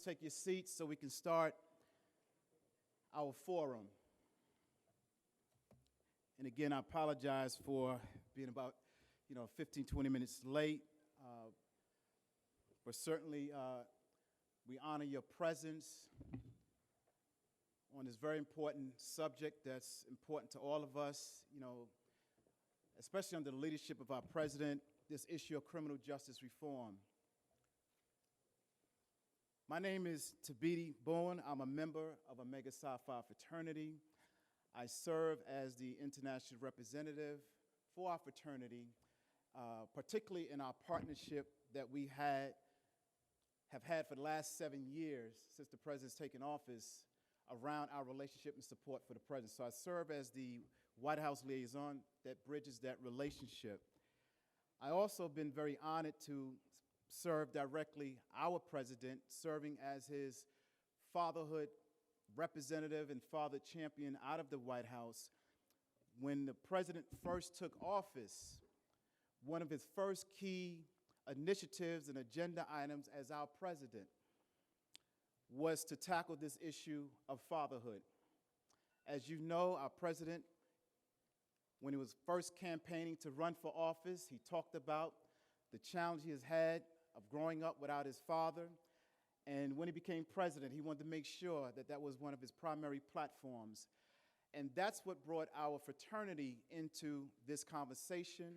take your seats so we can start our forum. And again, I apologize for being about 15, 20 minutes late, but certainly we honor your presence on this very important subject that's important to all of us, especially under the leadership of our president, this issue of criminal justice reform. My name is Tabiti Bowen. I'm a member of Omega Psi Phi fraternity. I serve as the international representative for our fraternity, particularly in our partnership that we have had for the last 7 years since the president's taken office around our relationship and support for the president. So I serve as the White House liaison that bridges that relationship. I also have been very honored to serve directly our president, serving as his fatherhood representative and father champion out of the White House. When the president first took office, one of his first key initiatives and agenda items as our president was to tackle this issue of fatherhood. As you know, our president, when he was first campaigning to run for office, he talked about the challenge he has had of growing up without his father. And when he became president, he wanted to make sure that that was one of his primary platforms. And that's what brought our fraternity into this conversation.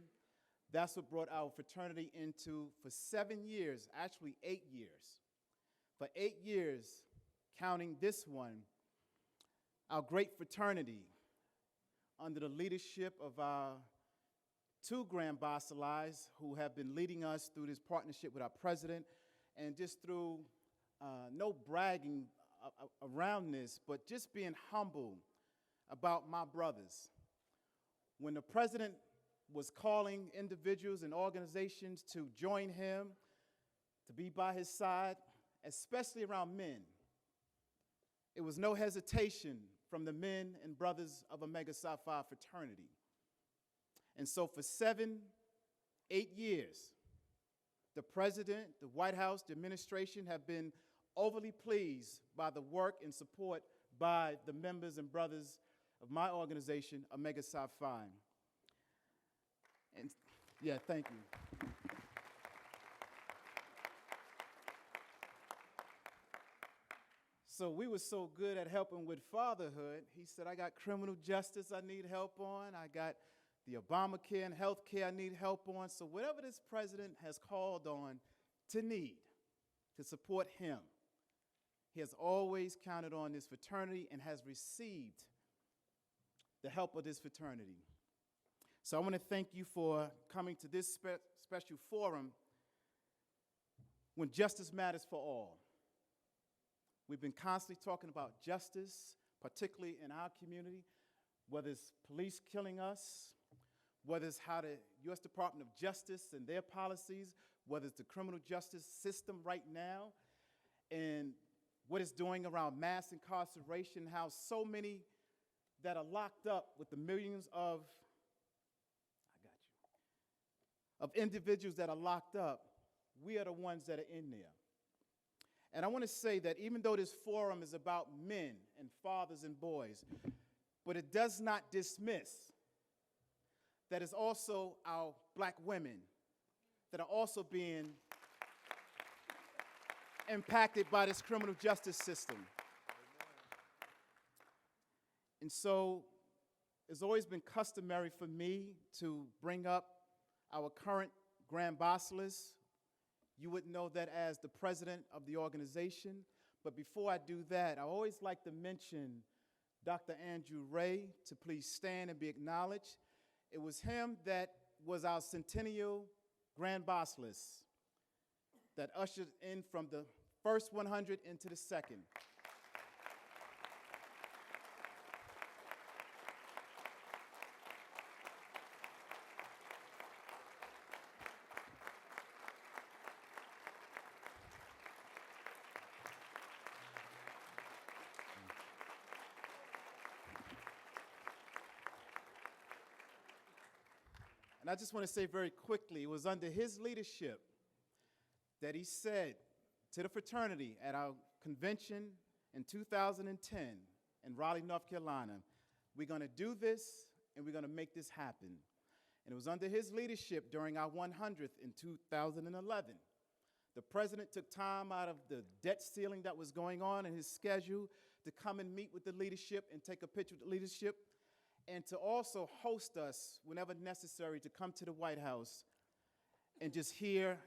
That's what brought our fraternity into, for 7 years, actually 8 years. For 8 years, counting this one, our great fraternity, under the leadership of our two Grand Basilis who have been leading us through this partnership with our president, and just through no bragging around this, but just being humble about my brothers. When the president was calling individuals and organizations to join him, to be by his side, especially around men, it was no hesitation from the men and brothers of Omega Psi Phi fraternity. And so for 7, 8 years, the president, the White House, the administration have been overly pleased by the work and support by the members and brothers of my organization, Omega Psi Phi. And yeah, thank you. So we were so good at helping with fatherhood, he said, I got criminal justice I need help on, I got the Obamacare and health care I need help on. So whatever this president has called on to need to support him, he has always counted on this fraternity and has received the help of this fraternity. So I want to thank you for coming to this special forum when justice matters for all. We've been constantly talking about justice, particularly in our community, whether it's police killing us, whether it's how the U.S. Department of Justice and their policies, whether it's the criminal justice system right now, and what it's doing around mass incarceration, how so many that are locked up with the millions of individuals that are locked up, we are the ones that are in there. And I want to say that even though this forum is about men and fathers and boys, but it does not dismiss that it's also our black women that are also being impacted by this criminal justice system. And so it's always been customary for me to bring up our current Grand Basilis. You would know that as the president of the organization. But before I do that, I always like to mention Dr. Andrew Ray to please stand and be acknowledged. It was him that was our centennial Grand Basilis that ushered in from the first 100 into the second. And I just want to say very quickly, it was under his leadership that he said to the fraternity at our convention in 2010 in Raleigh, North Carolina. We're going to do this, and we're going to make this happen. And it was under his leadership during our 100th in 2011. The president took time out of the debt ceiling that was going on in his schedule to come and meet with the leadership and take a picture with the leadership, and to also host us whenever necessary to come to the White House and just hear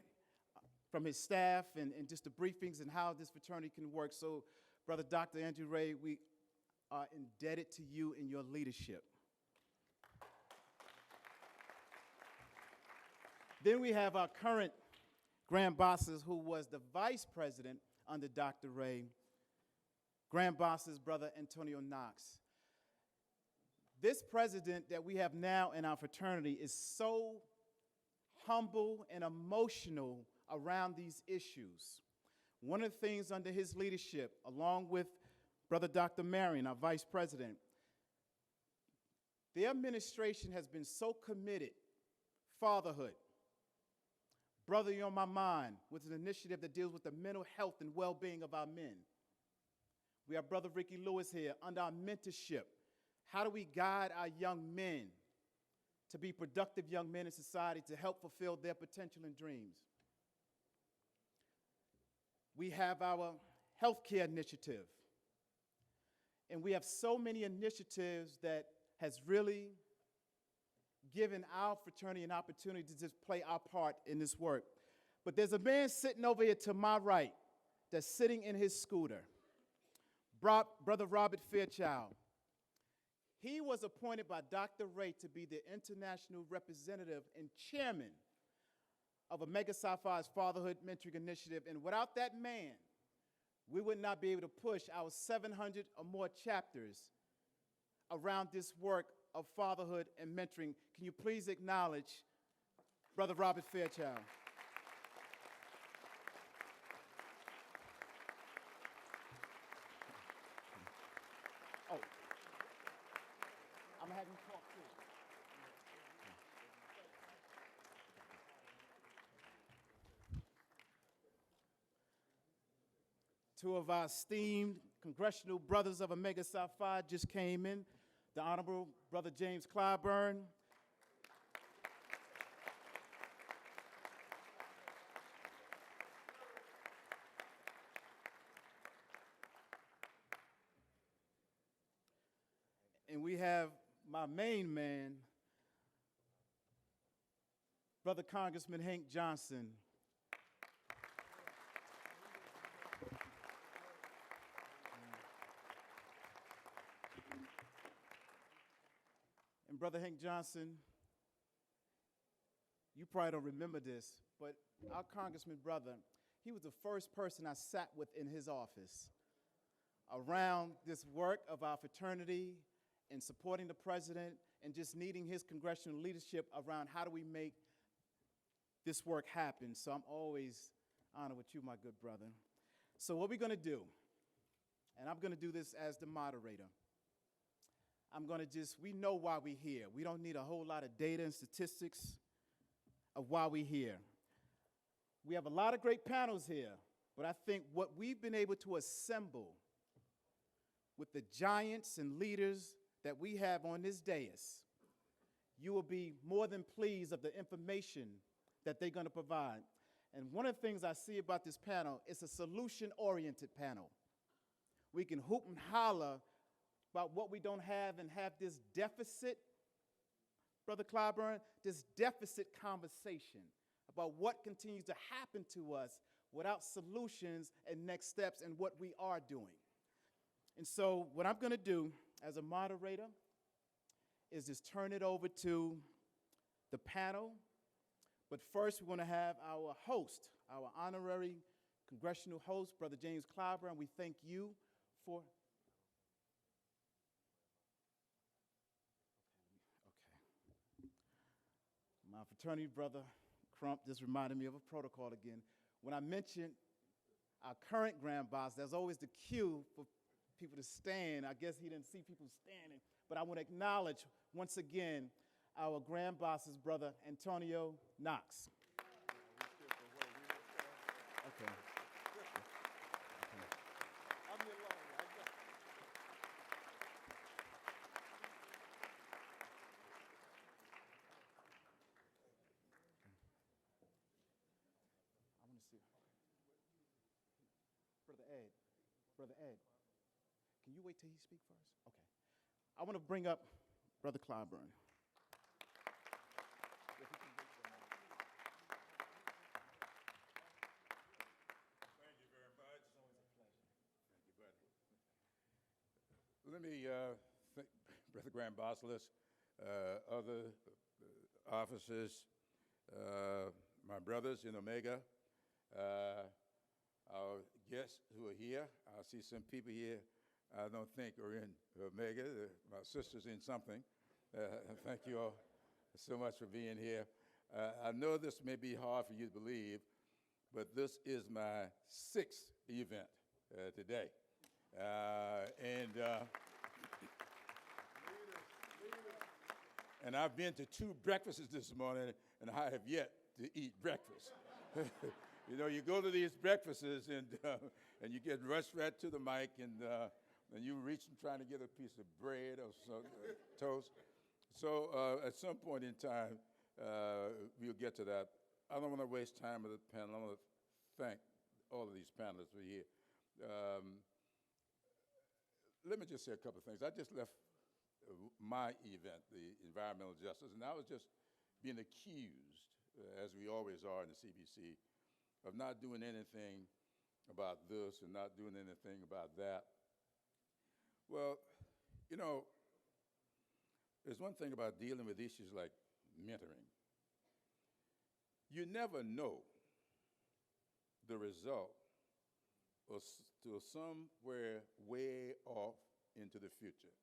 from his staff and just the briefings and how this fraternity can work. So, Brother Dr. Andrew Ray, we are indebted to you and your leadership. Then we have our current Grand Bosses, who was the vice president under Dr. Ray, Grand Bosses, Brother Antonio Knox. This president that we have now in our fraternity is so humble and emotional around these issues. One of the things under his leadership, along with Brother Dr. Marion, our vice president, their administration has been so committed. Fatherhood, Brother, You're on My Mind, with an initiative that deals with the mental health and well-being of our men. We have Brother Ricky Lewis here under our mentorship. How do we guide our young men to be productive young men in society to help fulfill their potential and dreams? We have our healthcare initiative. And we have so many initiatives that has really given our fraternity an opportunity to just play our part in this work. But there's a man sitting over here to my right that's sitting in his scooter, Brother Robert Fairchild. He was appointed by Dr. Ray to be the international representative and chairman of Omega Psi Phi's Fatherhood Mentoring Initiative. And without that man, we would not be able to push our 700 or more chapters around this work of fatherhood and mentoring. Can you please acknowledge Brother Robert Fairchild? Oh, I'm gonna have him talk too. Two of our esteemed congressional brothers of Omega Psi Phi just came in. The Honorable Brother James Clyburn. And we have my main man, Brother Congressman Hank Johnson. And Brother Hank Johnson, you probably don't remember this, but our congressman brother, he was the first person I sat with in his office around this work of our fraternity and supporting the president and just needing his congressional leadership around how do we make this work happen. So I'm always honored with you, my good brother. So what we're going to do, and I'm going to do this as the moderator, we know why we're here. We don't need a whole lot of data and statistics of why we're here. We have a lot of great panels here, but I think what we've been able to assemble with the giants and leaders that we have on this dais, you will be more than pleased of the information that they're going to provide. And one of the things I see about this panel is a solution-oriented panel. We can hoop and holler about what we don't have and have this deficit, Brother Clyburn, this deficit conversation about what continues to happen to us without solutions and next steps and what we are doing. And so what I'm going to do as a moderator is just turn it over to the panel. But first, we're going to have our host, our honorary congressional host, Brother James Clyburn. We thank you for... My fraternity brother, Crump, just reminded me of a protocol again. When I mentioned our current Grand Boss, there's always the cue for people to stand. I guess he didn't see people standing. But I want to acknowledge, once again, our Grand Boss's brother, Antonio Knox. Okay. Brother Ed, can you wait till he speaks first? Okay. I want to bring up Brother Clyburn. Thank you very much. It's always a pleasure. Thank you, buddy. Let me thank Brother Graham Bosilis, other officers, my brothers in Omega, our guests who are here. I see some people here I don't think are in Omega. My sister's in something. Thank you all so much for being here. I know this may be hard for you to believe, but this is my 6th event today. And I've been to 2 breakfasts this morning, and I have yet to eat breakfast. You know, you go to these breakfasts, and you get rushed right to the mic, and you reach and trying to get a piece of bread or toast. So at some point in time, we'll get to that. I don't want to waste time with the panel. I want to thank all of these panelists for here. Let me just say a couple of things. I just left my event, the environmental justice, and I was just being accused, as we always are in the CBC, of not doing anything about this and not doing anything about that. Well, you know, there's one thing about dealing with issues like mentoring. You never know the result to somewhere way off into the future.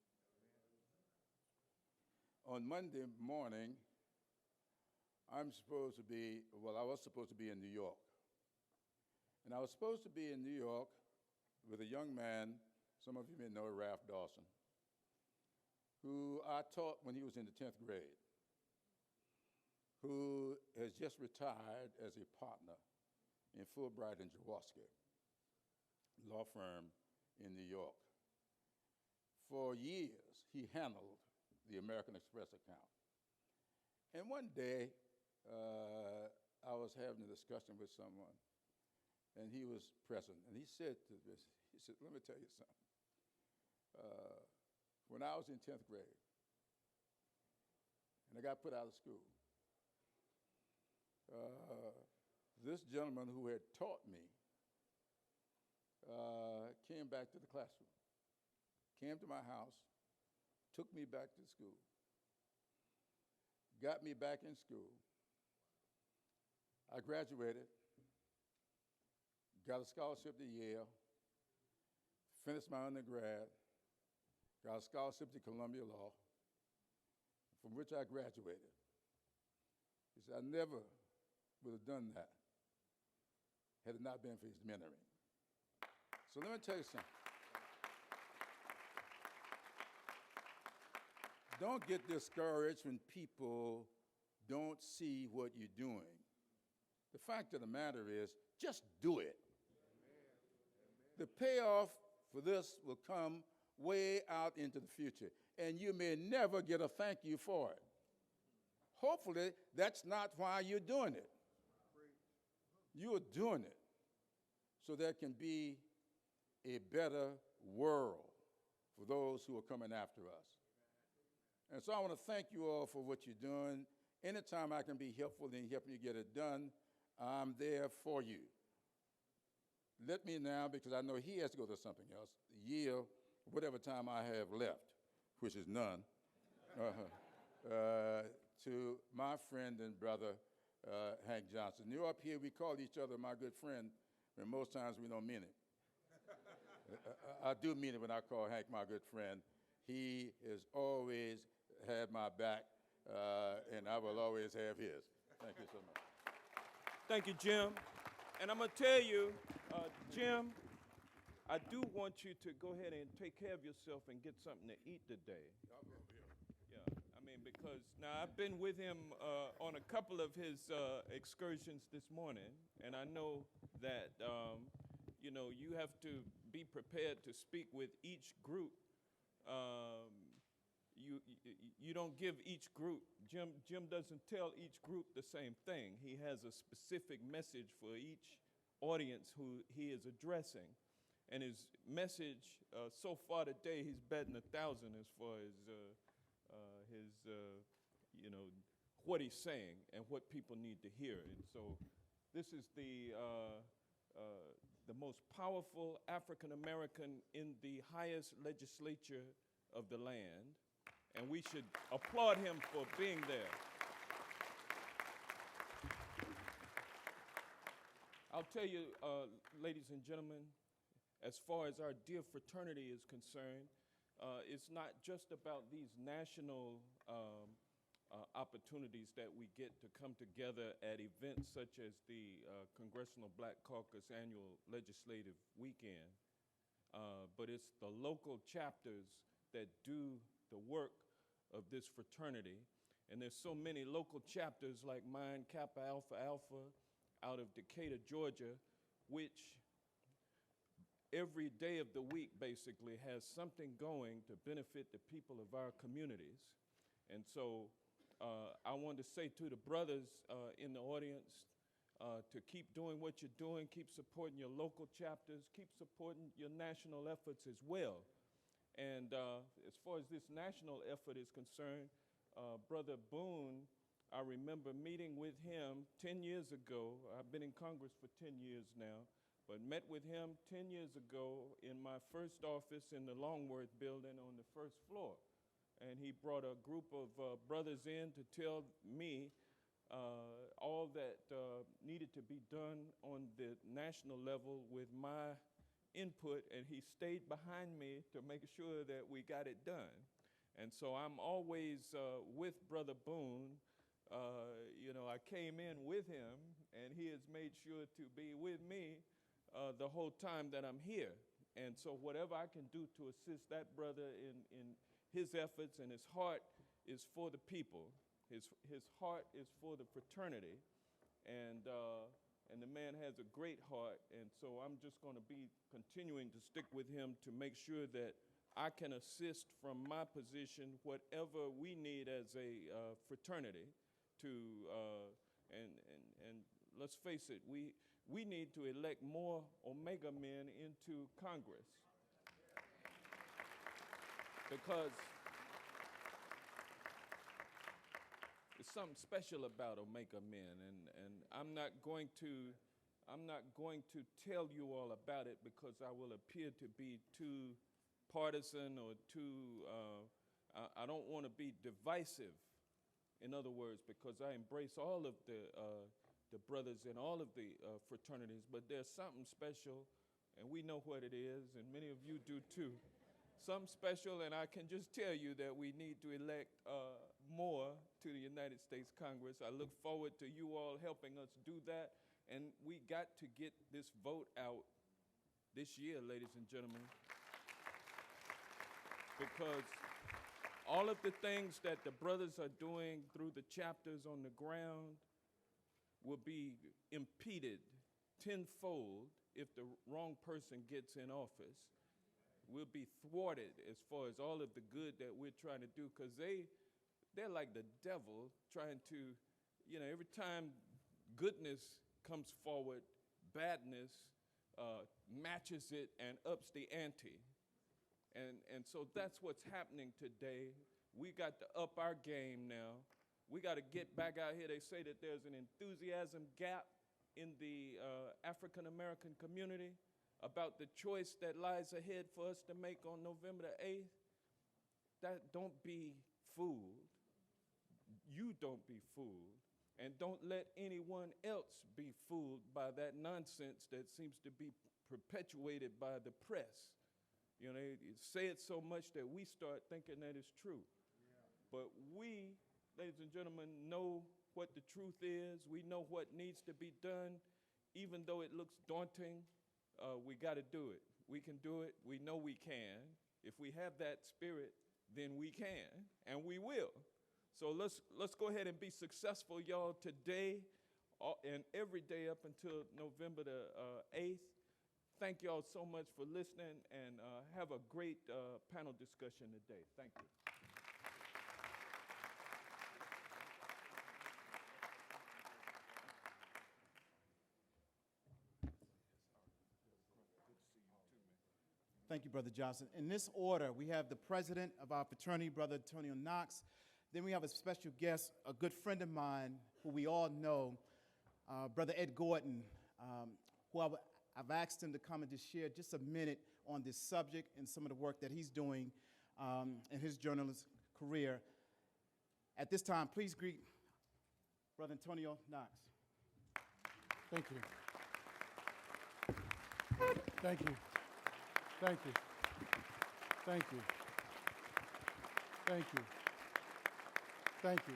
On Monday morning, I was supposed to be in New York. And I was supposed to be in New York with a young man, some of you may know Ralph Dawson, who I taught when he was in the 10th grade, who has just retired as a partner in Fulbright and Jaworski law firm in New York. For years, he handled the American Express account. And one day, I was having a discussion with someone, and he was present, and he said, let me tell you something. When I was in 10th grade, and I got put out of school, this gentleman who had taught me came back to the classroom, came to my house, took me back to school, got me back in school. I graduated, got a scholarship to Yale, finished my undergrad, got a scholarship to Columbia Law, from which I graduated. He said, I never would have done that had it not been for his mentoring. So let me tell you something. Don't get discouraged when people don't see what you're doing. The fact of the matter is, just do it. The payoff for this will come way out into the future, and you may never get a thank you for it. Hopefully, that's not why you're doing it. You are doing it so there can be a better world for those who are coming after us. And so I want to thank you all for what you're doing. Anytime I can be helpful in helping you get it done, I'm there for you. Let me now, because I know he has to go to something else, yield whatever time I have left, which is none, to my friend and brother, Hank Johnson. You up here, we call each other my good friend, and most times we don't mean it. I do mean it when I call Hank my good friend. He has always had my back, and I will always have his. Thank you so much. Thank you, Jim. And I'm going to tell you, Jim, I do want you to go ahead and take care of yourself and get something to eat today. Yeah, I mean, because now I've been with him on a couple of his excursions this morning, and I know that, you know, you have to be prepared to speak with each group. You don't give each group, Jim doesn't tell each group the same thing. He has a specific message for each audience who he is addressing. And his message so far today, he's betting 1,000 as far as his, what he's saying and what people need to hear. And so this is the most powerful African American in the highest legislature of the land, and we should applaud him for being there. I'll tell you, ladies and gentlemen, as far as our dear fraternity is concerned, it's not just about these national opportunities that we get to come together at events such as the Congressional Black Caucus Annual Legislative Weekend, but it's the local chapters that do the work of this fraternity. And there's so many local chapters like mine, Kappa Alpha Alpha, out of Decatur, Georgia, which every day of the week basically has something going to benefit the people of our communities. And so I want to say to the brothers in the audience to keep doing what you're doing, keep supporting your local chapters, keep supporting your national efforts as well. And as far as this national effort is concerned, Brother Boone, I remember meeting with him 10 years ago. I've been in Congress for 10 years now, but met with him 10 years ago in my first office in the Longworth building on the first floor. And he brought a group of brothers in to tell me all that needed to be done on the national level with my input, and he stayed behind me to make sure that we got it done. And so I'm always with Brother Boone. I came in with him, and he has made sure to be with me the whole time that I'm here. And so whatever I can do to assist that brother in his efforts, and his heart is for the people. His heart is for the fraternity, and the man has a great heart. And so I'm just going to be continuing to stick with him to make sure that I can assist from my position whatever we need as a fraternity to, and let's face it, we need to elect more Omega men into Congress. Because there's something special about Omega men, and I'm not going to tell you all about it because I will appear to be too partisan or too. I don't want to be divisive. In other words, because I embrace all of the brothers in all of the fraternities, but there's something special, and we know what it is, and many of you do too. Something special, and I can just tell you that we need to elect more to the United States Congress. I look forward to you all helping us do that, and we got to get this vote out this year, ladies and gentlemen, because all of the things that the brothers are doing through the chapters on the ground will be impeded tenfold if the wrong person gets in office. We'll be thwarted as far as all of the good that we're trying to do, because they're like the devil trying to, every time goodness comes forward, badness matches it and ups the ante. And so that's what's happening today. We got to up our game now. We got to get back out here. They say that there's an enthusiasm gap in the African American community about the choice that lies ahead for us to make on November the 8th. Don't be fooled. You don't be fooled. And don't let anyone else be fooled by that nonsense that seems to be perpetuated by the press. They say it so much that we start thinking that it's true. Yeah. But we, ladies and gentlemen, know what the truth is. We know what needs to be done. Even though it looks daunting, we got to do it. We can do it. We know we can. If we have that spirit, then we can, and we will. So let's go ahead and be successful, y'all, today and every day up until November the 8th. Thank y'all so much for listening, and have a great panel discussion today. Thank you. Good to see you too, man. Thank you, Brother Johnson. In this order, we have the president of our fraternity, Brother Antonio Knox. Then we have a special guest, a good friend of mine who we all know, Brother Ed Gordon, who I've asked him to come and just share just a minute on this subject and some of the work that he's doing in his journalist career. At this time, please greet Brother Antonio Knox. Thank you. Thank you. Thank you. Thank you. Thank you. Thank you.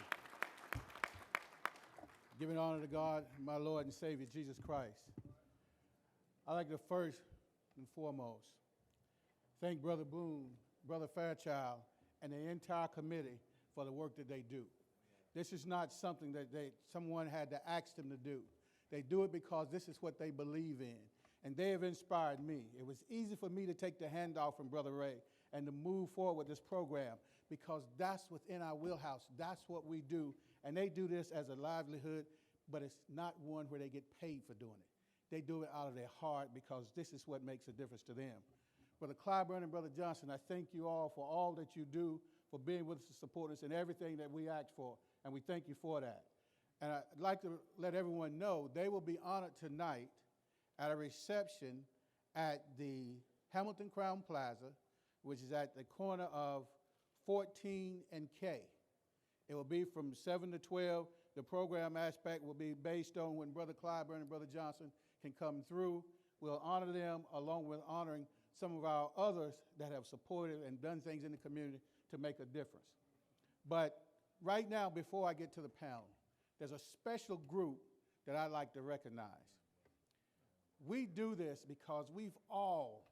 Giving honor to God, my Lord and Savior, Jesus Christ. I'd like to first and foremost thank Brother Boone, Brother Fairchild, and the entire committee for the work that they do. This is not something that someone had to ask them to do. They do it because this is what they believe in, and they have inspired me. It was easy for me to take the handoff from Brother Ray and to move forward with this program because that's within our wheelhouse. That's what we do, and they do this as a livelihood, but it's not one where they get paid for doing it. They do it out of their heart because this is what makes a difference to them. Brother Clyburn and Brother Johnson, I thank you all for all that you do, for being with us to support us in everything that we ask for, and we thank you for that. And I'd like to let everyone know they will be honored tonight at a reception at the Hamilton Crown Plaza, which is at the corner of 14 and K. It will be from 7 to 12. The program aspect will be based on when Brother Clyburn and Brother Johnson can come through. We'll honor them along with honoring some of our others that have supported and done things in the community to make a difference. But right now, before I get to the panel, there's a special group that I'd like to recognize. We do this because we've all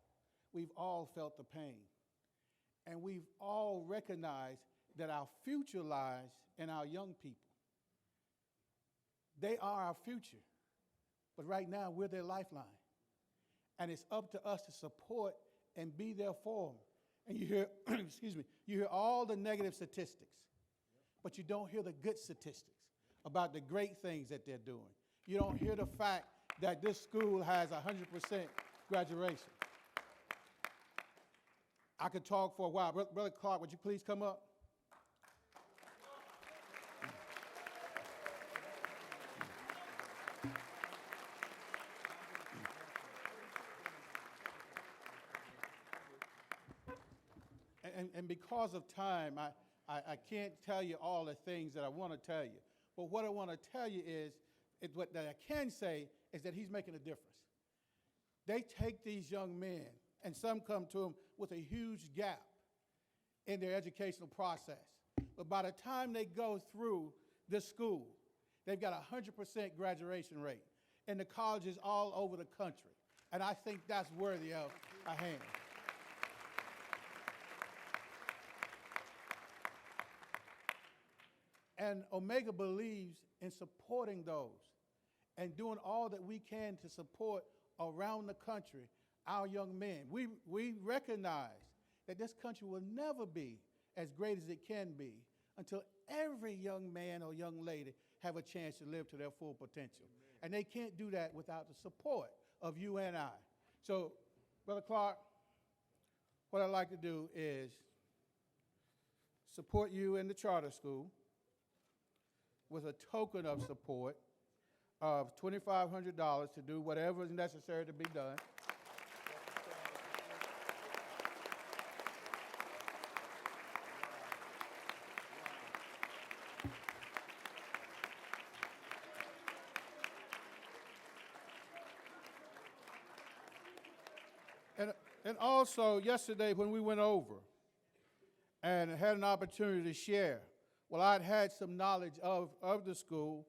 felt the pain, and we've all recognized that our future lies in our young people. They are our future, but right now we're their lifeline, and it's up to us to support and be there for them. And you hear, excuse me, you hear all the negative statistics, but you don't hear the good statistics about the great things that they're doing. You don't hear the fact that this school has 100% graduation. I could talk for a while. Brother Clark, would you please come up? And because of time, I can't tell you all the things that I want to tell you. But what I want to tell you is what that I can say is that he's making a difference. They take these young men, and some come to them with a huge gap in their educational process. But by the time they go through this school, they've got a 100% graduation rate in the colleges all over the country. And I think that's worthy of a hand. And Omega believes in supporting those and doing all that we can to support around the country our young men. We recognize that this country will never be as great as it can be until every young man or young lady have a chance to live to their full potential. Amen. And they can't do that without the support of you and I. So, Brother Clark, what I'd like to do is support you in the charter school with a token of support of $2,500 to do whatever is necessary to be done. And also, yesterday when we went over and had an opportunity to share, well, I'd had some knowledge of the school,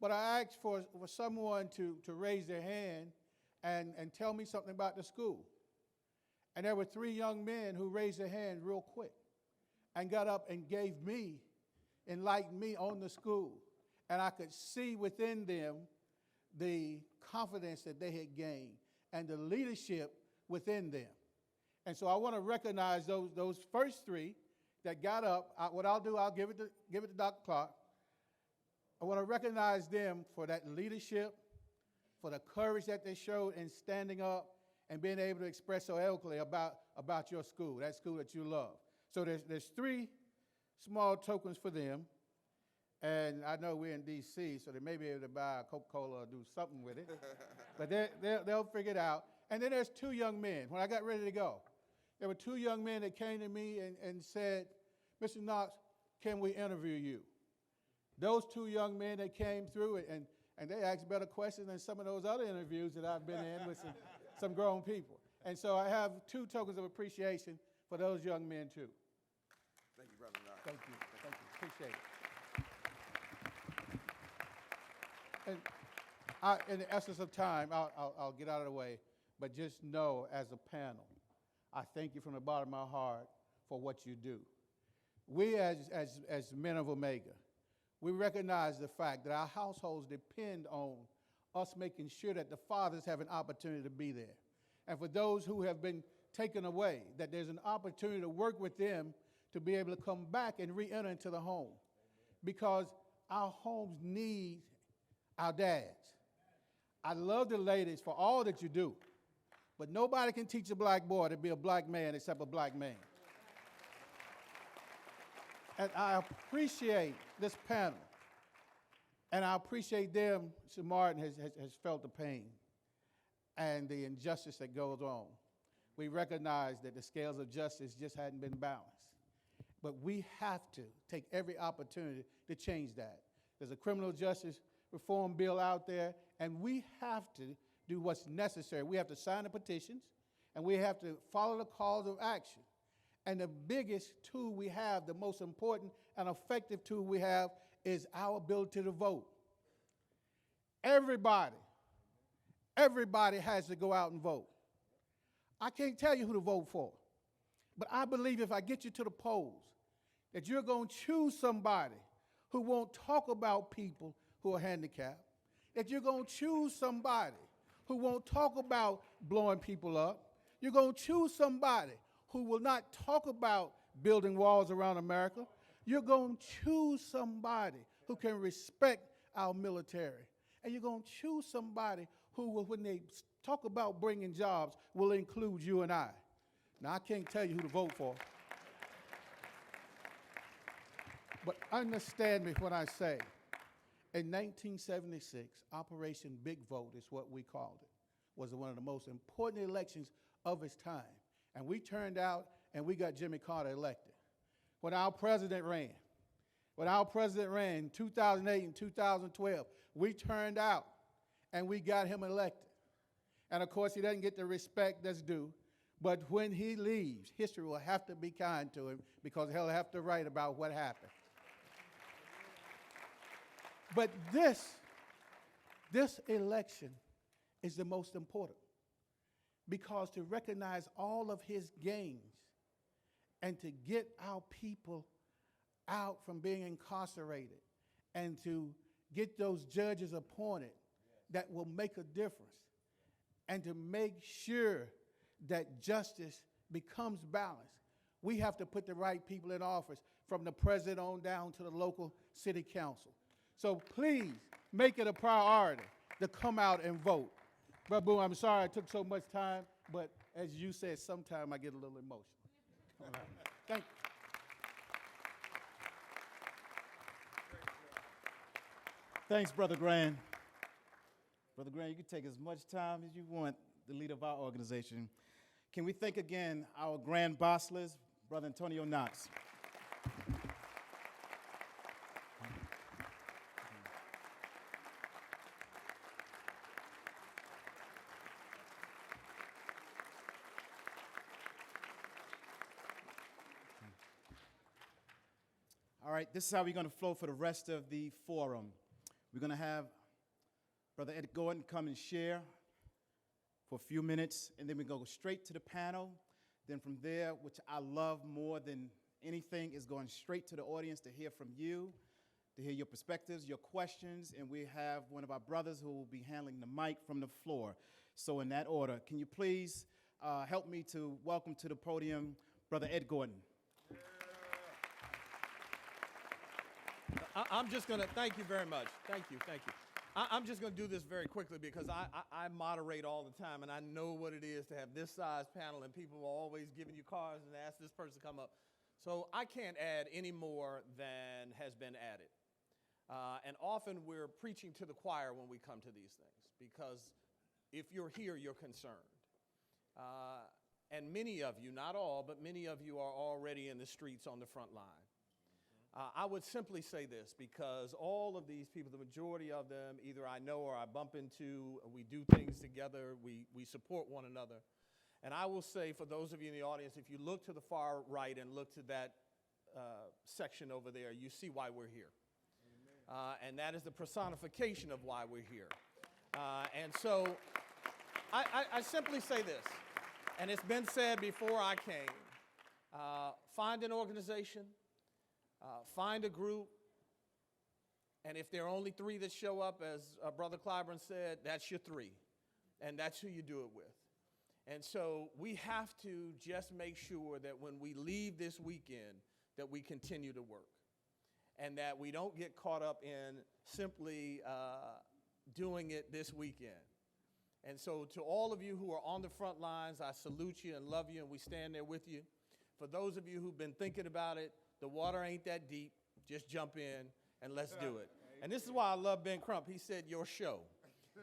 but I asked for someone to raise their hand and tell me something about the school. And there were 3 young men who raised their hand real quick and got up and enlightened me on the school. And I could see within them the confidence that they had gained and the leadership within them. And so I want to recognize those first 3 that got up. What I'll do, I'll give it to Dr. Clark. I want to recognize them for that leadership, for the courage that they showed in standing up and being able to express so eloquently about your school, that school that you love. So there's 3 small tokens for them. And I know we're in D.C., so they may be able to buy a Coca-Cola or do something with it. But they'll figure it out. And then there's 2 young men. When I got ready to go, there were 2 young men that came to me and said, Mr. Knox, can we interview you? Those 2 young men that came through and they asked better questions than some of those other interviews that I've been in with some grown people. And so I have 2 tokens of appreciation for those young men, too. Thank you, Brother Knox. Thank you. Thank you. Appreciate it. And in the essence of time, I'll get out of the way, but just know as a panel, I thank you from the bottom of my heart for what you do. We as men of Omega, we recognize the fact that our households depend on us making sure that the fathers have an opportunity to be there. And for those who have been taken away, that there's an opportunity to work with them to be able to come back and re-enter into the home. Because our homes need our dads. I love the ladies for all that you do, but nobody can teach a black boy to be a black man except a black man. And I appreciate this panel, and I appreciate them. Mr. Martin has felt the pain and the injustice that goes on. We recognize that the scales of justice just hadn't been balanced. But we have to take every opportunity to change that. There's a criminal justice reform bill out there, and we have to do what's necessary. We have to sign the petitions, and we have to follow the calls of action. And the biggest tool we have, the most important and effective tool we have, is our ability to vote. Everybody has to go out and vote. I can't tell you who to vote for, but I believe if I get you to the polls, that you're going to choose somebody who won't talk about people who are handicapped, that you're going to choose somebody who won't talk about blowing people up. You're going to choose somebody who will not talk about building walls around America. You're going to choose somebody who can respect our military. And you're going to choose somebody who will, when they talk about bringing jobs, will include you and I. Now, I can't tell you who to vote for. But understand me when I say, in 1976, Operation Big Vote is what we called it, was one of the most important elections of its time. And we turned out and we got Jimmy Carter elected. When our president ran in 2008 and 2012, we turned out and we got him elected. And of course, he doesn't get the respect that's due. But when he leaves, history will have to be kind to him because he'll have to write about what happened. But this election is the most important because to recognize all of his gains and to get our people out from being incarcerated and to get those judges appointed that will make a difference and to make sure that justice becomes balanced, we have to put the right people in office from the president on down to the local city council. So please make it a priority to come out and vote. Brother Boone, I'm sorry I took so much time, but as you said, sometimes I get a little emotional. Thank you. Thanks, Brother Grand. Brother Grand, you can take as much time as you want, the leader of our organization. Can we thank again our Grand Bosslers, Brother Antonio Knox. All right, this is how we're going to flow for the rest of the forum. We're going to have Brother Ed Gordon come and share for a few minutes, and then we go straight to the panel. Then from there, which I love more than anything, is going straight to the audience to hear from you, to hear your perspectives, your questions, and we have one of our brothers who will be handling the mic from the floor. So in that order, can you please help me to welcome to the podium Brother Ed Gordon. I'm just going to, thank you very much. Thank you. I'm just going to do this very quickly because I moderate all the time, and I know what it is to have this size panel, and people are always giving you cards and ask this person to come up. So I can't add any more than has been added. And often we're preaching to the choir when we come to these things, because if you're here, you're concerned. And many of you, not all, but many of you are already in the streets on the front line. I would simply say this, because all of these people, the majority of them, either I know or I bump into, we do things together, we support one another. And I will say, for those of you in the audience, if you look to the far right and look to that section over there, you see why we're here. And that is the personification of why we're here. And so I simply say this, and it's been said before I came, find an organization, find a group, and if there are only 3 that show up, as Brother Clyburn said, that's your 3, and that's who you do it with. And so we have to just make sure that when we leave this weekend, that we continue to work, and that we don't get caught up in simply doing it this weekend. And so to all of you who are on the front lines, I salute you and love you, and we stand there with you. For those of you who've been thinking about it, the water ain't that deep. Just jump in and let's do it. And this is why I love Ben Crump. He said, your show.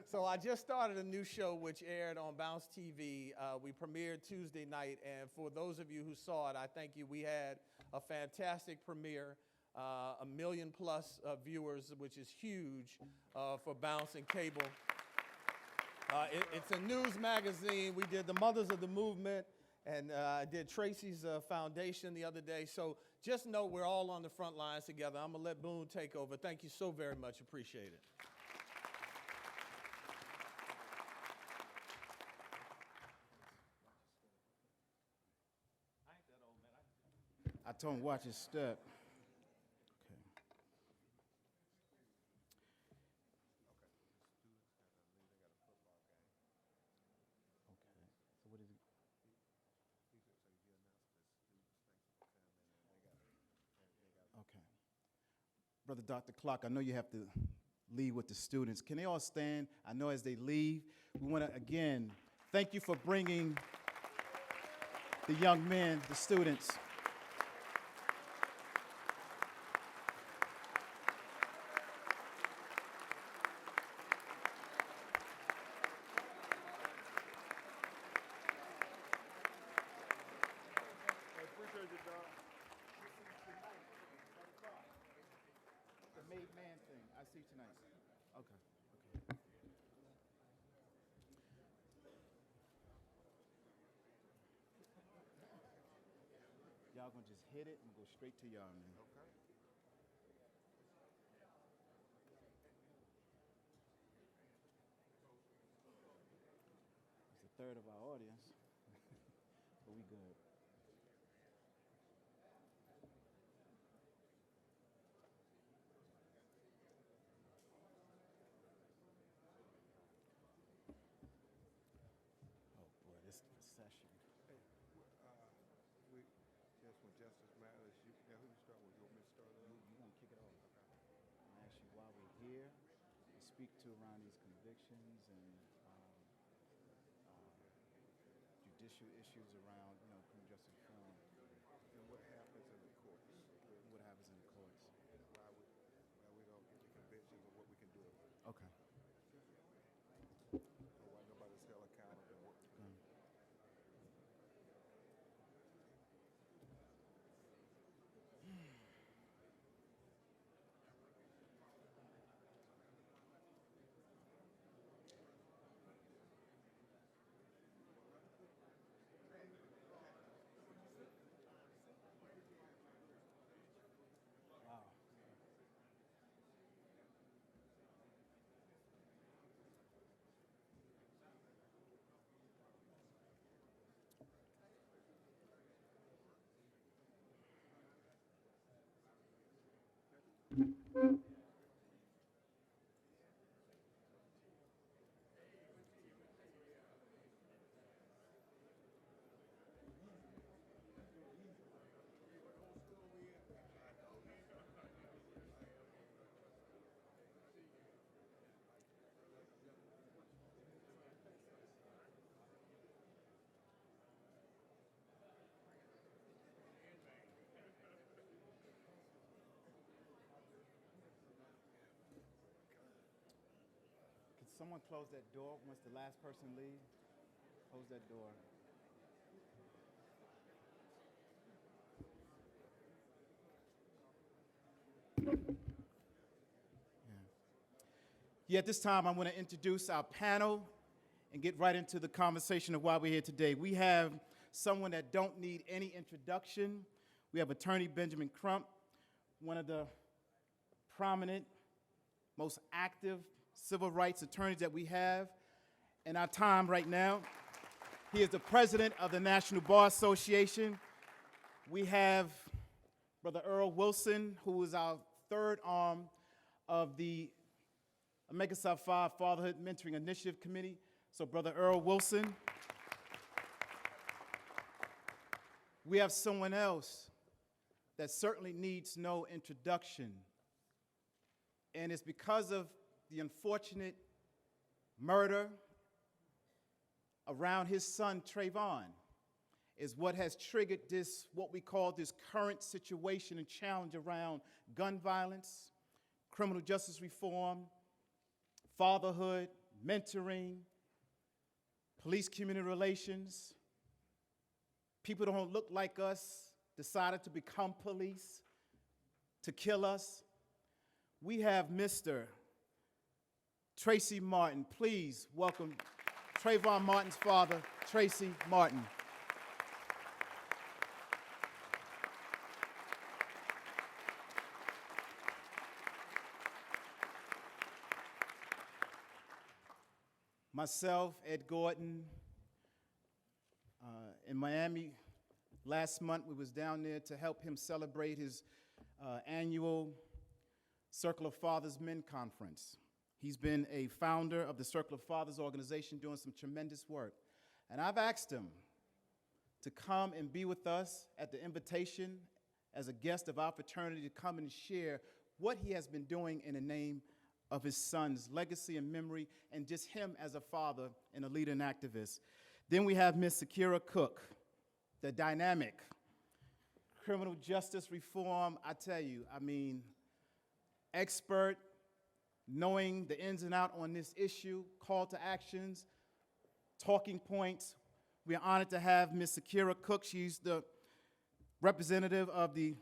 So I just started a new show which aired on Bounce TV. We premiered Tuesday night, and for those of you who saw it, I thank you. We had a fantastic premiere, 1 million+ viewers, which is huge for Bounce and cable. It's a news magazine. We did the Mothers of the Movement, and I did Tracy's foundation the other day. So just know we're all on the front lines together. I'm going to let Boone take over. Thank you so very much. Appreciate it. I told him watch his step. Okay. So what is it? Okay. Brother Dr. Clark, I know you have to leave with the students. Can they all stand? I know as they leave, we want to, again, thank you for bringing the young men, the students. The made man thing. I see you tonight. Okay. Y'all gonna just hit it and go straight to y'all, man. Okay. It's a third of our audience, but we good. Oh boy, this is a session. We just when justice matters. Who you start with? You want me to start? You want to kick it off? I ask you why we're here. We speak to around these convictions and judicial issues around, criminal justice reform. And what happens in the courts? What happens in the courts? Why we don't get the convictions and what we can do about it? Okay. Or why nobody's held accountable and what we can do. someone close that door once the last person leaves? Close that door. Yeah, at this time, I want to introduce our panel and get right into the conversation of why we're here today. We have someone that don't need any introduction. We have Attorney Benjamin Crump, one of the prominent, most active civil rights attorneys that we have in our time right now. He is the president of the National Bar Association. We have Brother Earl Wilson, who is our third arm of the Omega Psi Phi Fatherhood Mentoring Initiative Committee. So Brother Earl Wilson. We have someone else that certainly needs no introduction. And it's because of the unfortunate murder around his son Trayvon is what has triggered this, what we call this current situation and challenge around gun violence, criminal justice reform, fatherhood, mentoring, police community relations. People who don't look like us decided to become police, to kill us. We have Mr. Tracy Martin. Please welcome Trayvon Martin's father, Tracy Martin. Myself, Ed Gordon, in Miami last month, we was down there to help him celebrate his annual Circle of Fathers Men Conference. He's been a founder of the Circle of Fathers organization doing some tremendous work. And I've asked him to come and be with us at the invitation as a guest of our fraternity to come and share what he has been doing in the name of his son's legacy and memory, and just him as a father and a leader and activist. Then we have Ms. Sakira Cook, the dynamic criminal justice reform, I tell you, I mean, expert, knowing the ins and outs on this issue, call to actions, talking points. We are honored to have Ms. Sakira Cook. She's the representative of the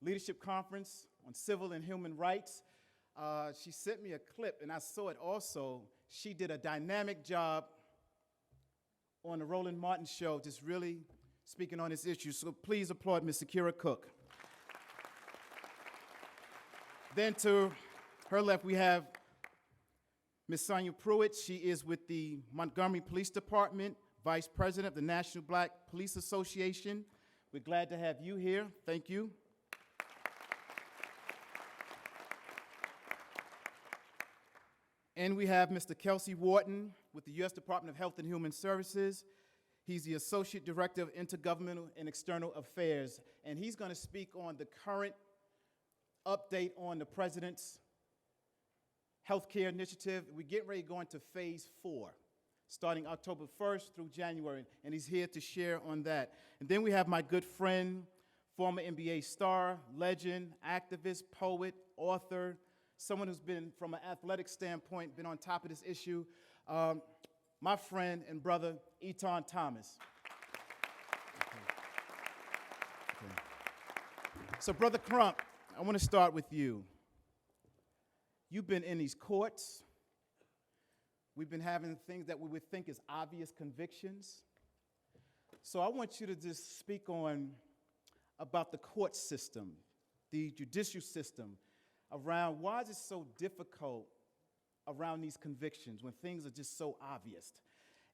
Leadership Conference on Civil and Human Rights. She sent me a clip, and I saw it also. She did a dynamic job on the Roland Martin show, just really speaking on this issue. So please applaud Ms. Sakira Cook. Then to her left, we have Ms. Sonia Pruitt. She is with the Montgomery Police Department, Vice President of the National Black Police Association. We're glad to have you here. Thank you. And we have Mr. Kelsey Wharton with the U.S. Department of Health and Human Services. He's the Associate Director of Intergovernmental and External Affairs, and he's going to speak on the current update on the President's healthcare initiative. We're getting ready to go into phase 4, starting October 1st through January, and he's here to share on that. And then we have my good friend, former NBA star, legend, activist, poet, author, someone who's been, from an athletic standpoint, been on top of this issue, my friend and brother, Eton Thomas. Okay. So, Brother Crump, I want to start with you. You've been in these courts. We've been having things that we would think is obvious convictions. So I want you to just speak on about the court system, the judicial system, around why is it so difficult around these convictions when things are just so obvious?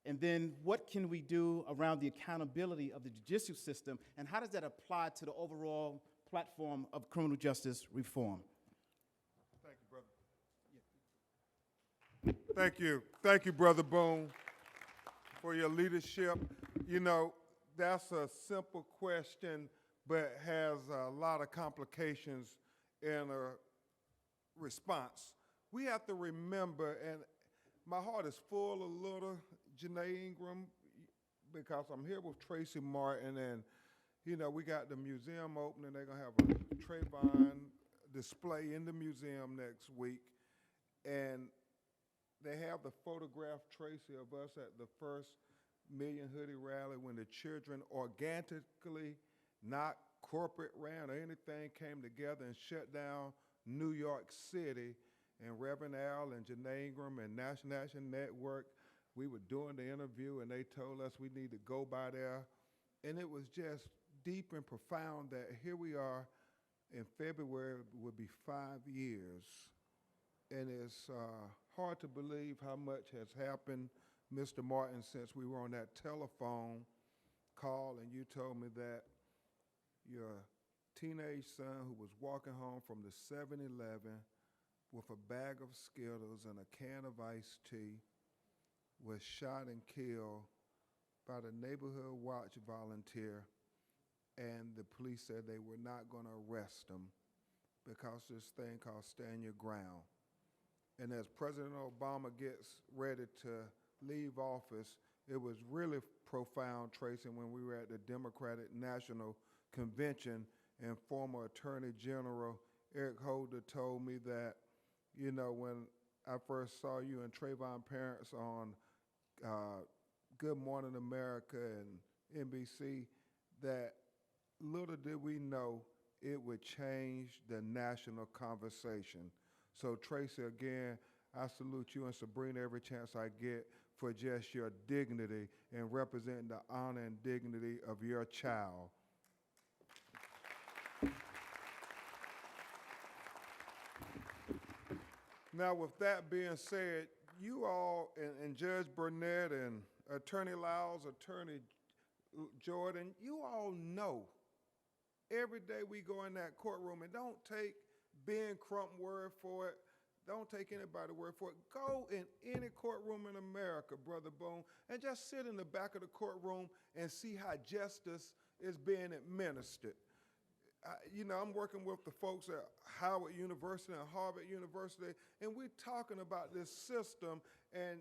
And then what can we do around the accountability of the judicial system, and how does that apply to the overall platform of criminal justice reform? Thank you, brother. Thank you. Thank you, Brother Boone, for your leadership. You know, that's a simple question, but has a lot of complications in a response. We have to remember, and my heart is full of little Janae Ingram because I'm here with Tracy Martin, and you know, we got the museum opening. They're gonna have a Trayvon display in the museum next week, and they have the photograph, Tracy, of us at the first Million Hoodie rally when the children organically, not corporate ran or anything, came together and shut down New York City. And Reverend Al and Janae Ingram and National Network, we were doing the interview and they told us we need to go by there. And it was just deep and profound that here we are in February, would be 5 years. And it's hard to believe how much has happened, Mr. Martin, since we were on that telephone call and you told me that your teenage son who was walking home from the 7-Eleven with a bag of Skittles and a can of iced tea was shot and killed by the neighborhood watch volunteer, and the police said they were not going to arrest him because this thing called stand your ground. And as President Obama gets ready to leave office, it was really profound, Tracy, when we were at the Democratic National Convention and former Attorney General Eric Holder told me that, you know, when I first saw you and Trayvon parents on Good Morning America and NBC, that little did we know it would change the national conversation. So Tracy, again, I salute you and Sabrina every chance I get for just your dignity and representing the honor and dignity of your child. Now, with that being said, you all and Judge Burnett and Attorney Lyles, Attorney Jordan, you all know every day we go in that courtroom, and don't take Ben Crump word for it. Don't take anybody's word for it. Go in any courtroom in America, Brother Boone, and just sit in the back of the courtroom and see how justice is being administered. You know, I'm working with the folks at Howard University and Harvard University, and we're talking about this system. And,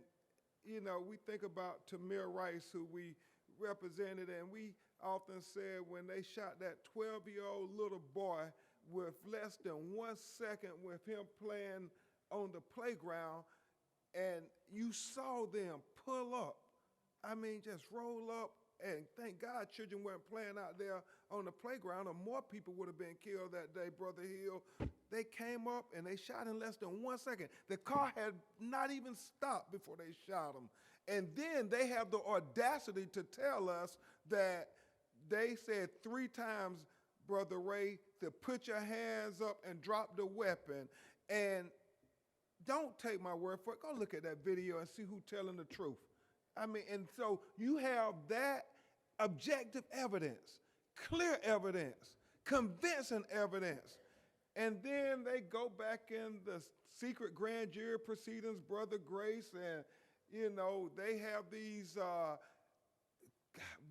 you know, we think about Tamir Rice, who we represented, and we often said when they shot that 12-year-old little boy with less than 1 second with him playing on the playground, and you saw them pull up. I mean, just roll up, and thank God children weren't playing out there on the playground, or more people would have been killed that day, Brother Hill. They came up and they shot in less than 1 second. The car had not even stopped before they shot him. And then they have the audacity to tell us that they said 3 times, Brother Ray, to put your hands up and drop the weapon. And don't take my word for it. Go look at that video and see who's telling the truth. I mean, and so you have that objective evidence, clear evidence, convincing evidence. And then they go back in the secret grand jury proceedings, Brother Grace, and, you know, they have these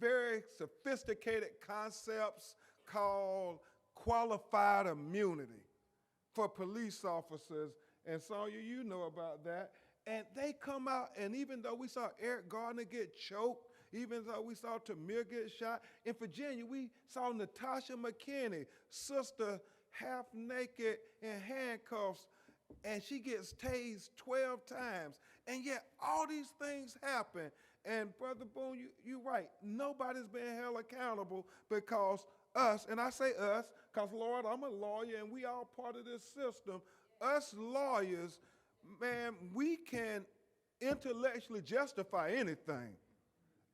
very sophisticated concepts called qualified immunity for police officers. And Sonia, you know about that. And they come out, and even though we saw Eric Gardner get choked, even though we saw Tamir get shot, in Virginia, we saw Natasha McKinney, sister, half naked in handcuffs, and she gets tased 12 times. And yet all these things happen. And Brother Boone, you're right. Nobody's being held accountable because us, and I say us, because Lord, I'm a lawyer, and we all part of this system. Us lawyers, man, we can intellectually justify anything.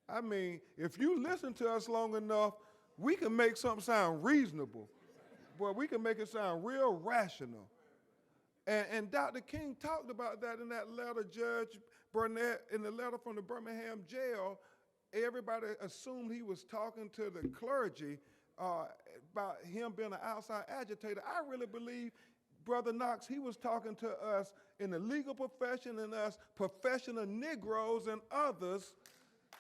I mean, if you listen to us long enough, we can make something sound reasonable. Boy, we can make it sound real rational. And Dr. King talked about that in that letter, Judge Burnett, in the letter from the Birmingham jail. Everybody assumed he was talking to the clergy about him being an outside agitator. I really believe, Brother Knox, he was talking to us in the legal profession and us professional Negroes and others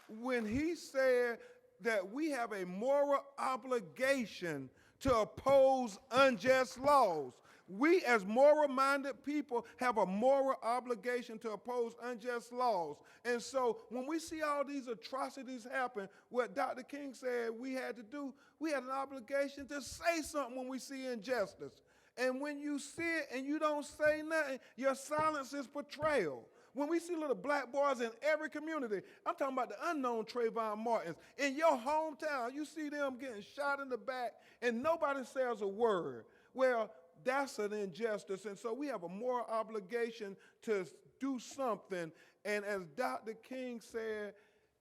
when he said that we have a moral obligation to oppose unjust laws. We as moral-minded people have a moral obligation to oppose unjust laws. And so when we see all these atrocities happen, what Dr. King said we had to do, we had an obligation to say something when we see injustice. And when you see it and you don't say nothing, your silence is betrayal. When we see little black boys in every community, I'm talking about the unknown Trayvon Martins. In your hometown, you see them getting shot in the back and nobody says a word. Well, that's an injustice. And so we have a moral obligation to do something. And as Dr. King said,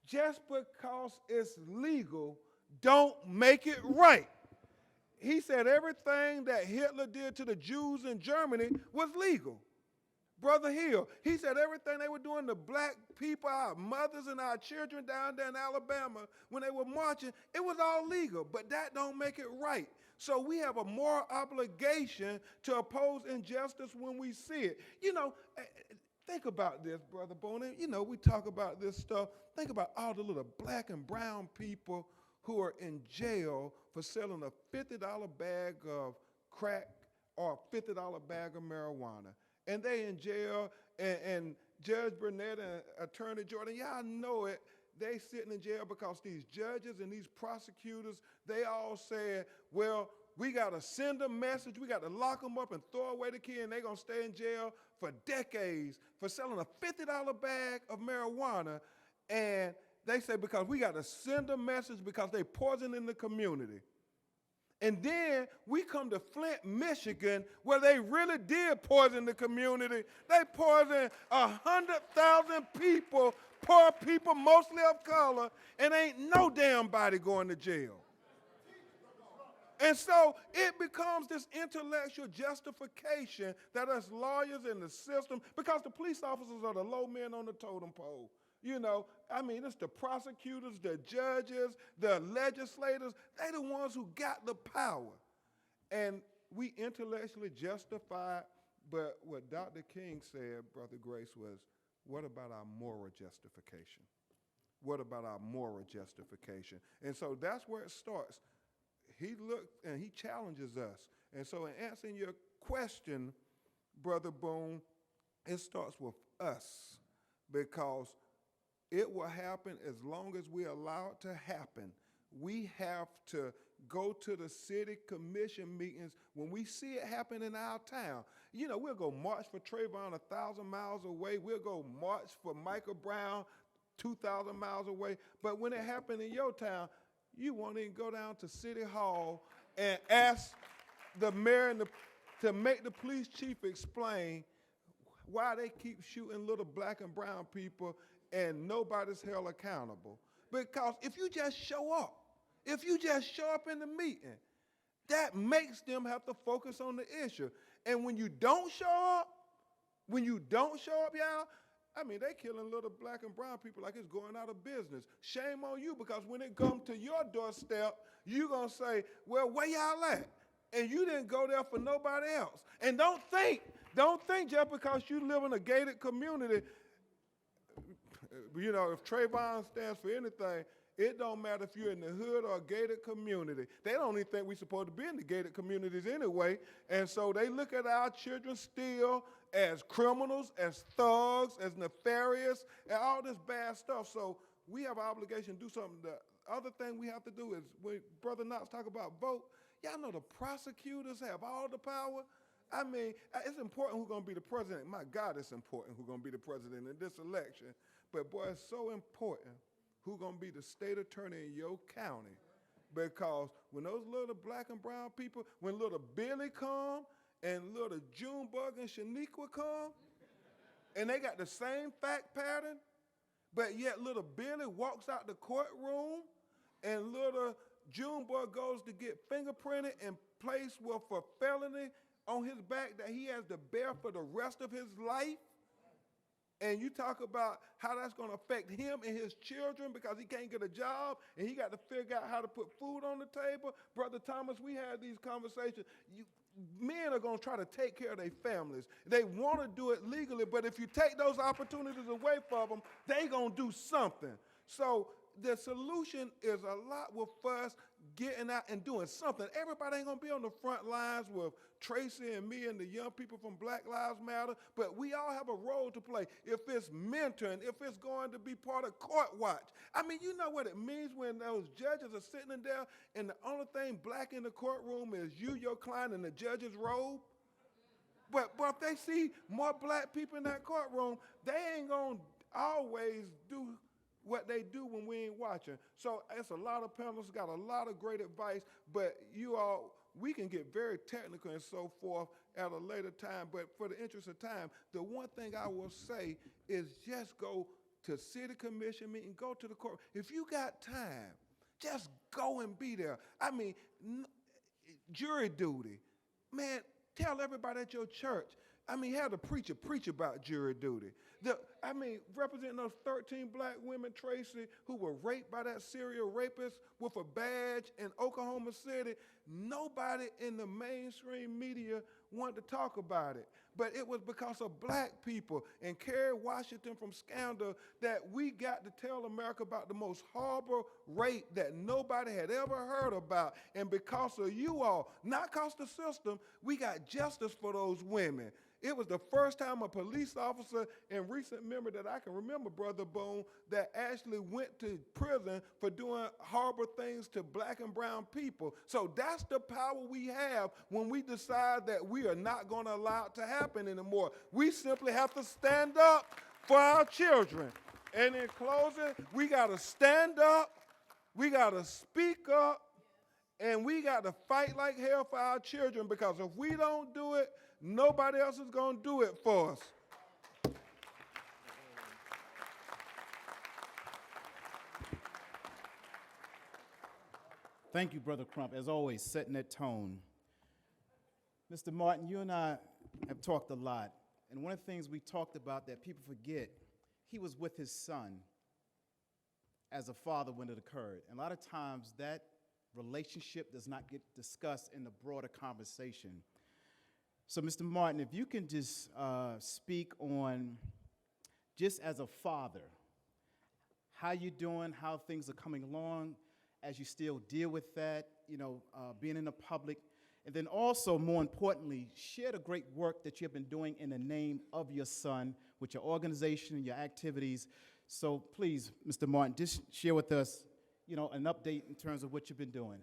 just because it's legal, don't make it right. He said everything that Hitler did to the Jews in Germany was legal. Brother Hill, he said everything they were doing to black people, our mothers and our children down there in Alabama when they were marching, it was all legal, but that don't make it right. So we have a moral obligation to oppose injustice when we see it. You know, think about this, Brother Bonin. You know, we talk about this stuff. Think about all the little black and brown people who are in jail for selling a $50 bag of crack or a $50 bag of marijuana. And they in jail, and Judge Burnett and Attorney Jordan, y'all know it, they sitting in jail because these judges and these prosecutors, they all said, well, we got to send a message, we got to lock them up and throw away the kid, and they're going to stay in jail for decades for selling a $50 bag of marijuana. And they say because we got to send a message because they poisoning the community. And then we come to Flint, Michigan, where they really did poison the community. They poisoned 100,000 people, poor people, mostly of color, and ain't no damn body going to jail. And so it becomes this intellectual justification that us lawyers in the system, because the police officers are the low men on the totem pole. You know, I mean, it's the prosecutors, the judges, the legislators. They the ones who got the power. And we intellectually justify, but what Dr. King said, Brother Grace, was, what about our moral justification? What about our moral justification? And so that's where it starts. He looked and he challenges us. And so in answering your question, Brother Boone, it starts with us, because it will happen as long as we allow it to happen. We have to go to the city commission meetings when we see it happen in our town. You know, we'll go march for Trayvon 1,000 miles away. We'll go march for Michael Brown 2,000 miles away. But when it happened in your town, you won't even go down to City Hall and ask the mayor to make the police chief explain why they keep shooting little black and brown people and nobody's held accountable. Because if you just show up, in the meeting, that makes them have to focus on the issue. And when you don't show up, y'all, I mean, they killing little black and brown people like it's going out of business. Shame on you, because when it comes to your doorstep, you gonna say, well, where y'all at? And you didn't go there for nobody else. And don't think just because you live in a gated community, you know, if Trayvon stands for anything, it don't matter if you're in the hood or a gated community. They don't even think we're supposed to be in the gated communities anyway. And so they look at our children still as criminals, as thugs, as nefarious, and all this bad stuff. So we have an obligation to do something. The other thing we have to do is, when Brother Knox talk about vote, y'all know the prosecutors have all the power. I mean, it's important who's going to be the president. My God, it's important who's going to be the president in this election. But, boy, it's so important who's going to be the state attorney in your county. Because when those little black and brown people, when little Billy come and little Junebug and Shaniqua come, and they got the same fact pattern, but yet little Billy walks out the courtroom and little Junebug goes to get fingerprinted and placed with a felony on his back that he has to bear for the rest of his life. And you talk about how that's going to affect him and his children because he can't get a job and he got to figure out how to put food on the table. Brother Thomas, we had these conversations. Men are going to try to take care of their families. They want to do it legally, but if you take those opportunities away from them, they going to do something. So the solution is a lot with us getting out and doing something. Everybody ain't going to be on the front lines with Tracy and me and the young people from Black Lives Matter, but we all have a role to play. If it's mentoring, if it's going to be part of court watch. I mean, you know what it means when those judges are sitting in there and the only thing black in the courtroom is you, your client, and the judge's robe? But if they see more black people in that courtroom, they ain't going to always do what they do when we ain't watching. So it's a lot of panelists, got a lot of great advice, but you all, we can get very technical and so forth at a later time. But for the interest of time, the one thing I will say is just go to city commission meeting, go to the court. If you got time, just go and be there. I mean, jury duty. Man, tell everybody at your church. I mean, have the preacher preach about jury duty. Representing those 13 black women, Tracy, who were raped by that serial rapist with a badge in Oklahoma City, nobody in the mainstream media wanted to talk about it. But it was because of black people and Kerry Washington from Scandal that we got to tell America about the most horrible rape that nobody had ever heard about. And because of you all, not because of the system, we got justice for those women. It was the first time a police officer in recent memory that I can remember, Brother Boone, that actually went to prison for doing horrible things to black and brown people. So that's the power we have when we decide that we are not going to allow it to happen anymore. We simply have to stand up for our children. And in closing, we got to stand up, we got to speak up, and we got to fight like hell for our children, because if we don't do it, nobody else is going to do it for us. Thank you, Brother Crump, as always, setting that tone. Mr. Martin, you and I have talked a lot, and one of the things we talked about that people forget, he was with his son as a father when it occurred. And a lot of times that relationship does not get discussed in the broader conversation. So, Mr. Martin, if you can just speak on, just as a father, how you doing, how things are coming along as you still deal with that, being in the public, and then also, more importantly, share the great work that you have been doing in the name of your son with your organization and your activities. So please, Mr. Martin, just share with us, an update in terms of what you've been doing.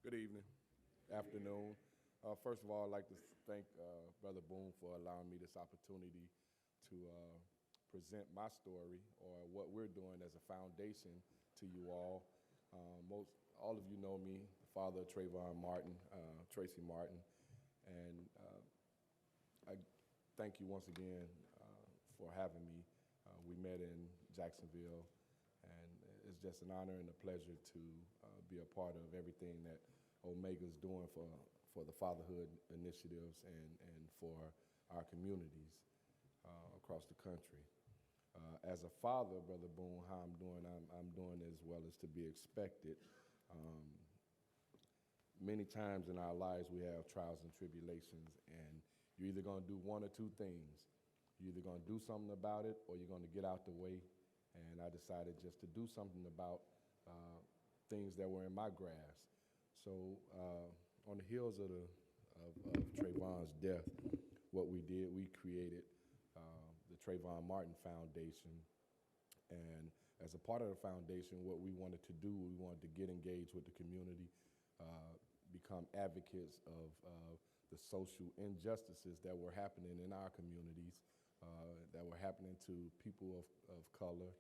Good evening, afternoon. First of all, I'd like to thank Brother Boone for allowing me this opportunity to present my story, or what we're doing as a foundation, to you all. All of you know me, the father of Trayvon Martin, Tracy Martin, and I thank you once again for having me. We met in Jacksonville, and it's just an honor and a pleasure to be a part of everything that Omega's doing for the fatherhood initiatives and for our communities across the country. As a father, Brother Boone, how I'm doing as well as to be expected. Many times in our lives we have trials and tribulations, and you're either going to do one or two things. You're either going to do something about it, or you're going to get out the way. And I decided just to do something about things that were in my grasp. So on the heels of Trayvon's death, what we did, we created the Trayvon Martin Foundation. And as a part of the foundation, what we wanted to do, we wanted to get engaged with the community, become advocates of the social injustices that were happening in our communities, that were happening to people of color,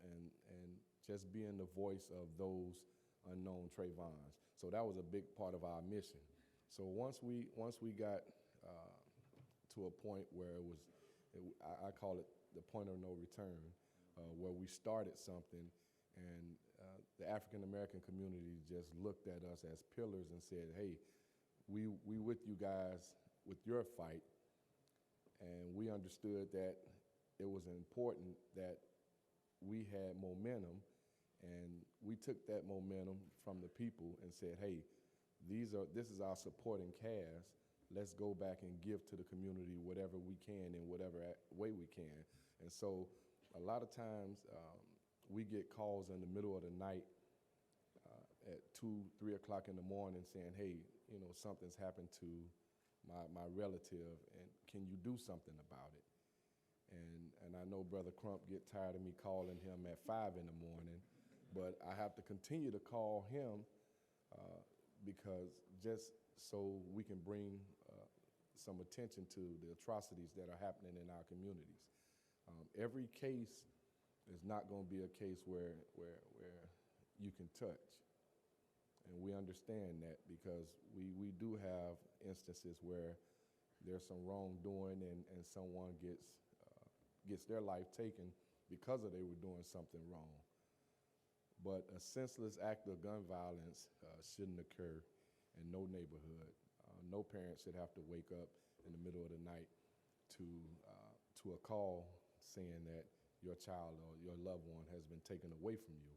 and just being the voice of those unknown Trayvons. So that was a big part of our mission. So once we got to a point where I call it the point of no return, where we started something, and the African American community just looked at us as pillars and said, hey, we with you guys with your fight. And we understood that it was important that we had momentum, and we took that momentum from the people and said, hey, this is our supporting cast. Let's go back and give to the community whatever we can in whatever way we can. And so a lot of times we get calls in the middle of the night at 2, 3 o'clock in the morning saying, hey, something's happened to my relative, and can you do something about it? And I know Brother Crump get tired of me calling him at 5 in the morning, but I have to continue to call him because just so we can bring some attention to the atrocities that are happening in our communities. Every case is not going to be a case where you can touch. And we understand that because we do have instances where there's some wrongdoing and someone gets their life taken because of they were doing something wrong. But a senseless act of gun violence shouldn't occur in no neighborhood. No parent should have to wake up in the middle of the night to a call saying that your child or your loved one has been taken away from you.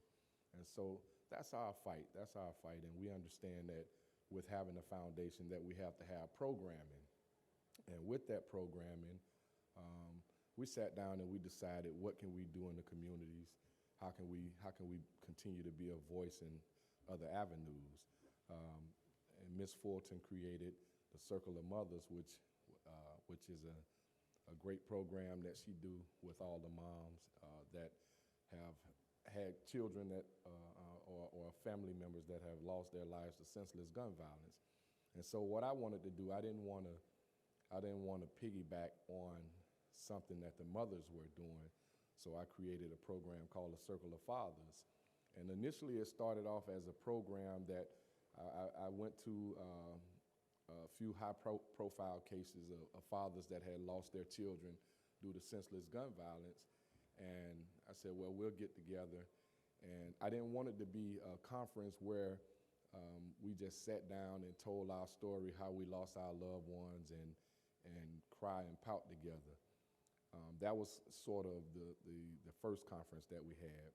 And so that's our fight. That's our fight. And we understand that with having a foundation that we have to have programming. And with that programming, we sat down and we decided what can we do in the communities? How can we continue to be a voice in other avenues? And Ms. Fulton created the Circle of Mothers, which is a great program that she do with all the moms that have had children that or family members that have lost their lives to senseless gun violence. And so what I wanted to do, I didn't want to piggyback on something that the mothers were doing. So I created a program called the Circle of Fathers. And initially it started off as a program that I went to a few high-profile cases of fathers that had lost their children due to senseless gun violence. And I said, well, we'll get together. And I didn't want it to be a conference where we just sat down and told our story, how we lost our loved ones and cry and pout together. That was sort of the first conference that we had.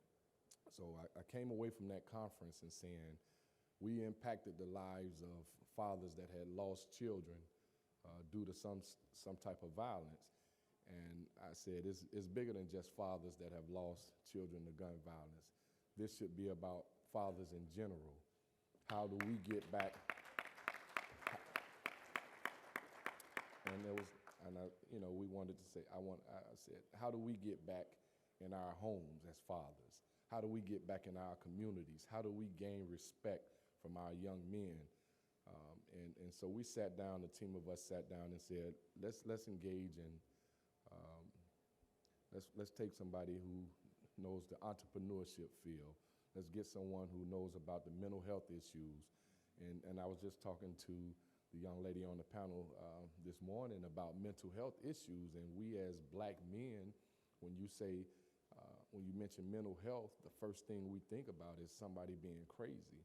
So I came away from that conference and saying, we impacted the lives of fathers that had lost children due to some type of violence. And I said, it's bigger than just fathers that have lost children to gun violence. This should be about fathers in general. How do we get back? We wanted to say, I said, how do we get back in our homes as fathers? How do we get back in our communities? How do we gain respect from our young men? And so we sat down, the team of us sat down and said, let's engage in, let's take somebody who knows the entrepreneurship field. Let's get someone who knows about the mental health issues. And I was just talking to the young lady on the panel this morning about mental health issues. And we as black men, when you mention mental health, the first thing we think about is somebody being crazy.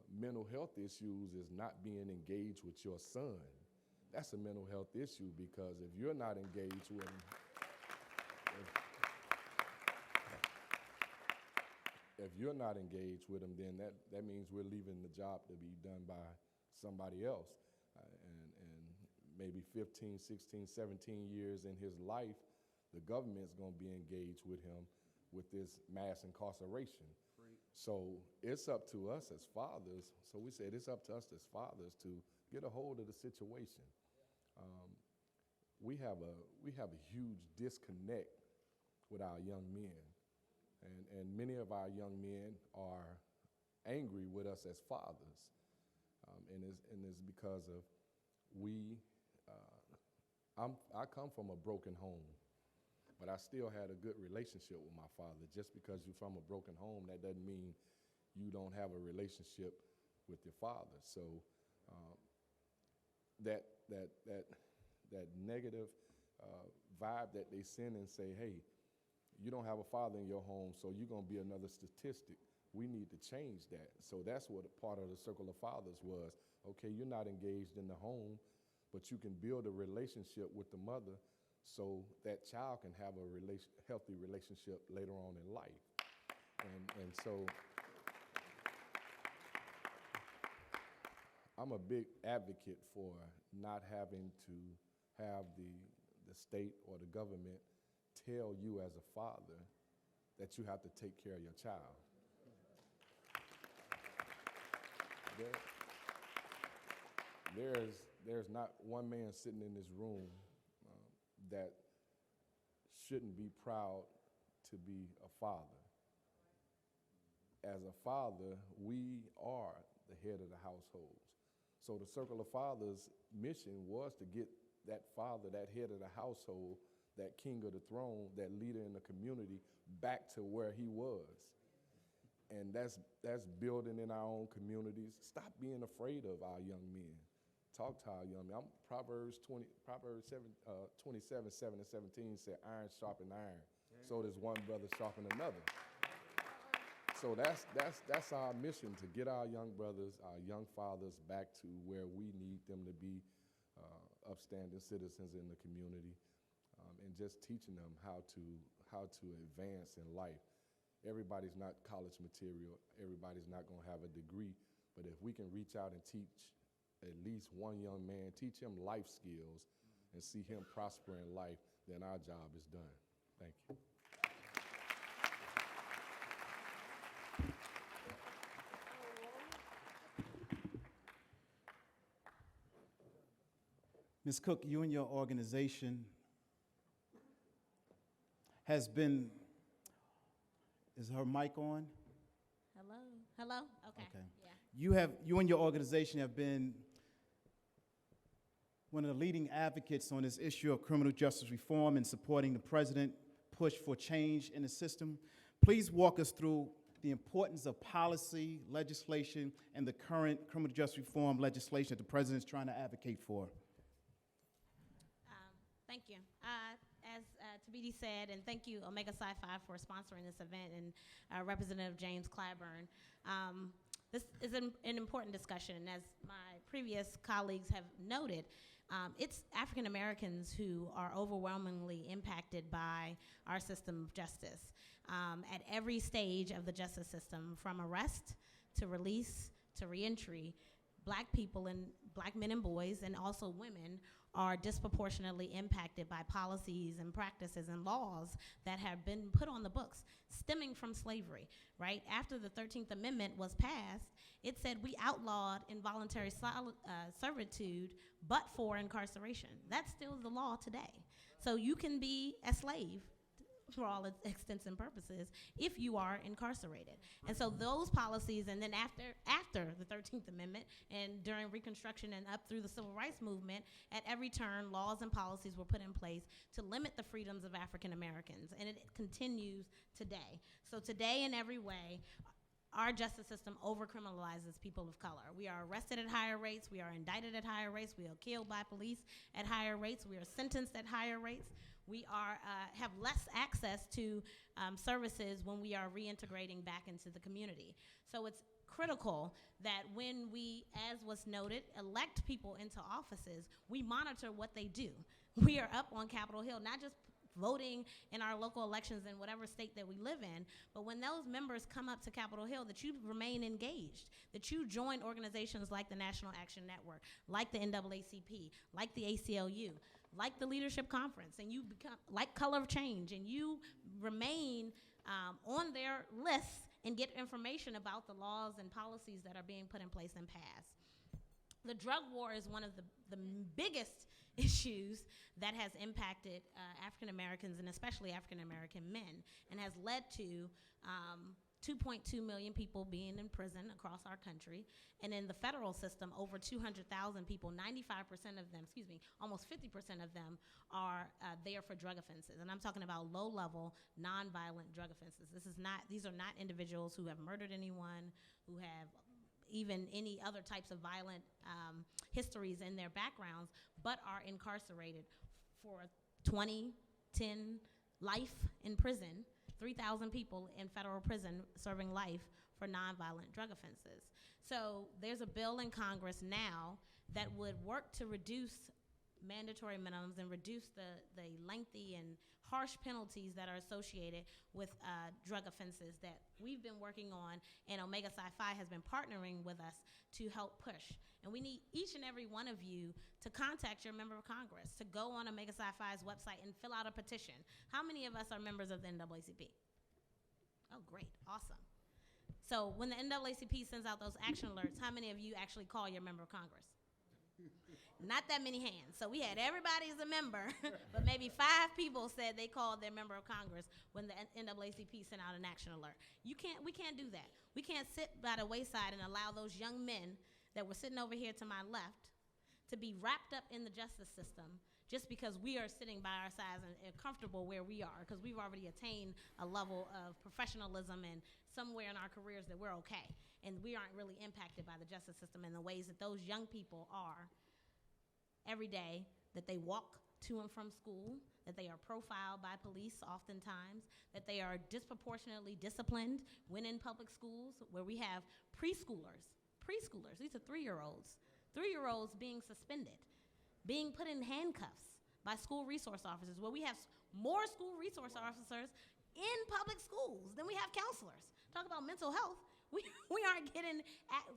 Mental health issues is not being engaged with your son. That's a mental health issue because if you're not engaged with him, if you're not engaged with him, then that means we're leaving the job to be done by somebody else. And maybe 15, 16, 17 years in his life, the government's going to be engaged with him with this mass incarceration. So it's up to us as fathers. So we said it's up to us as fathers to get a hold of the situation. We have a huge disconnect with our young men. And many of our young men are angry with us as fathers. And it's because of I come from a broken home, but I still had a good relationship with my father. Just because you're from a broken home, that doesn't mean you don't have a relationship with your father. So that negative vibe that they send and say, hey, you don't have a father in your home, so you're going to be another statistic. We need to change that. So that's what a part of the Circle of Fathers was. Okay, you're not engaged in the home, but you can build a relationship with the mother so that child can have a healthy relationship later on in life. And so I'm a big advocate for not having to have the state or the government tell you as a father that you have to take care of your child. There's not one man sitting in this room that shouldn't be proud to be a father. As a father, we are the head of the household. So the Circle of Fathers' mission was to get that father, that head of the household, that king of the throne, that leader in the community, back to where he was. And that's building in our own communities. Stop being afraid of our young men. Talk to our young men. Proverbs 27, 7 and 17 said, iron sharpen iron. So does one brother sharpen another. So that's our mission, to get our young brothers, our young fathers back to where we need them to be, upstanding citizens in the community, and just teaching them how to advance in life. Everybody's not college material. Everybody's not going to have a degree. But if we can reach out and teach at least one young man, teach him life skills, and see him prosper in life, then our job is done. Thank you. Ms. Cook, you and your organization has been, is her mic on? Hello? Hello? Okay. Okay. Yeah. You and your organization have been one of the leading advocates on this issue of criminal justice reform and supporting the president's push for change in the system. Please walk us through the importance of policy, legislation, and the current criminal justice reform legislation that the president is trying to advocate for. Thank you. As Tabiti said, and thank you, Omega Psi-Phi, for sponsoring this event, and Representative James Clyburn. This is an important discussion, and as my previous colleagues have noted, it's African Americans who are overwhelmingly impacted by our system of justice. At every stage of the justice system, from arrest to release to reentry, Black people and Black men and boys, and also women, are disproportionately impacted by policies and practices and laws that have been put on the books stemming from slavery, right? After the 13th Amendment was passed, it said we outlawed involuntary servitude but for incarceration. That's still the law today. So you can be a slave for all extents and purposes if you are incarcerated. And so those policies, and then after the 13th Amendment and during Reconstruction and up through the Civil Rights Movement, at every turn, laws and policies were put in place to limit the freedoms of African Americans, and it continues today. So today, in every way, our justice system over-criminalizes people of color. We are arrested at higher rates, we are indicted at higher rates, we are killed by police at higher rates, we are sentenced at higher rates. We have less access to services when we are reintegrating back into the community. So it's critical that when we, as was noted, elect people into offices, we monitor what they do. We are up on Capitol Hill, not just voting in our local elections in whatever state that we live in, but when those members come up to Capitol Hill, that you remain engaged, that you join organizations like the National Action Network, like the NAACP, like the ACLU, like the Leadership Conference, and you become like Color of Change, and you remain on their lists and get information about the laws and policies that are being put in place and passed. The drug war is one of the biggest issues that has impacted African Americans, and especially African American men, and has led to 2.2 million people being in prison across our country. And in the federal system, over 200,000 people, 95% of them, almost 50% of them are there for drug offenses. And I'm talking about low-level, nonviolent drug offenses. These are not individuals who have murdered anyone, who have even any other types of violent histories in their backgrounds, but are incarcerated for 10 life in prison, 3,000 people in federal prison serving life for nonviolent drug offenses. So there's a bill in Congress now that would work to reduce mandatory minimums and reduce the lengthy and harsh penalties that are associated with drug offenses that we've been working on, and Omega Psi-Phi has been partnering with us to help push. And we need each and every one of you to contact your member of Congress, to go on Omega Psi-Phi's website and fill out a petition. How many of us are members of the NAACP? Oh, great, awesome. So when the NAACP sends out those action alerts, how many of you actually call your member of Congress? Not that many hands. So we had everybody as a member, but maybe 5 people said they called their member of Congress when the NAACP sent out an action alert. We can't do that. We can't sit by the wayside and allow those young men that were sitting over here to my left to be wrapped up in the justice system just because we are sitting by our sides and comfortable where we are, because we've already attained a level of professionalism and somewhere in our careers that we're okay. And we aren't really impacted by the justice system in the ways that those young people are every day, that they walk to and from school, that they are profiled by police oftentimes, that they are disproportionately disciplined when in public schools, where we have preschoolers, these are 3-year-olds being suspended, being put in handcuffs by school resource officers, where we have more school resource officers in public schools than we have counselors. Talk about mental health.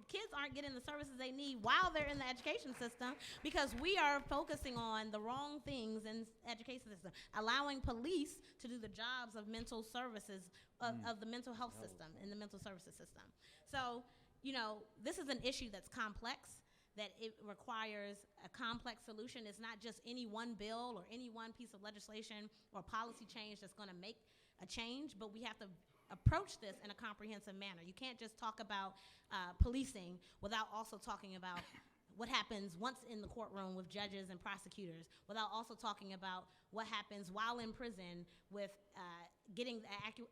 Kids aren't getting the services they need while they're in the education system because we are focusing on the wrong things in the education system, allowing police to do the jobs of mental services, of the mental health system and the mental services system. So, this is an issue that's complex, that it requires a complex solution. It's not just any one bill or any one piece of legislation or policy change that's gonna make a change, but we have to approach this in a comprehensive manner. You can't just talk about policing without also talking about what happens once in the courtroom with judges and prosecutors, without also talking about what happens while in prison with getting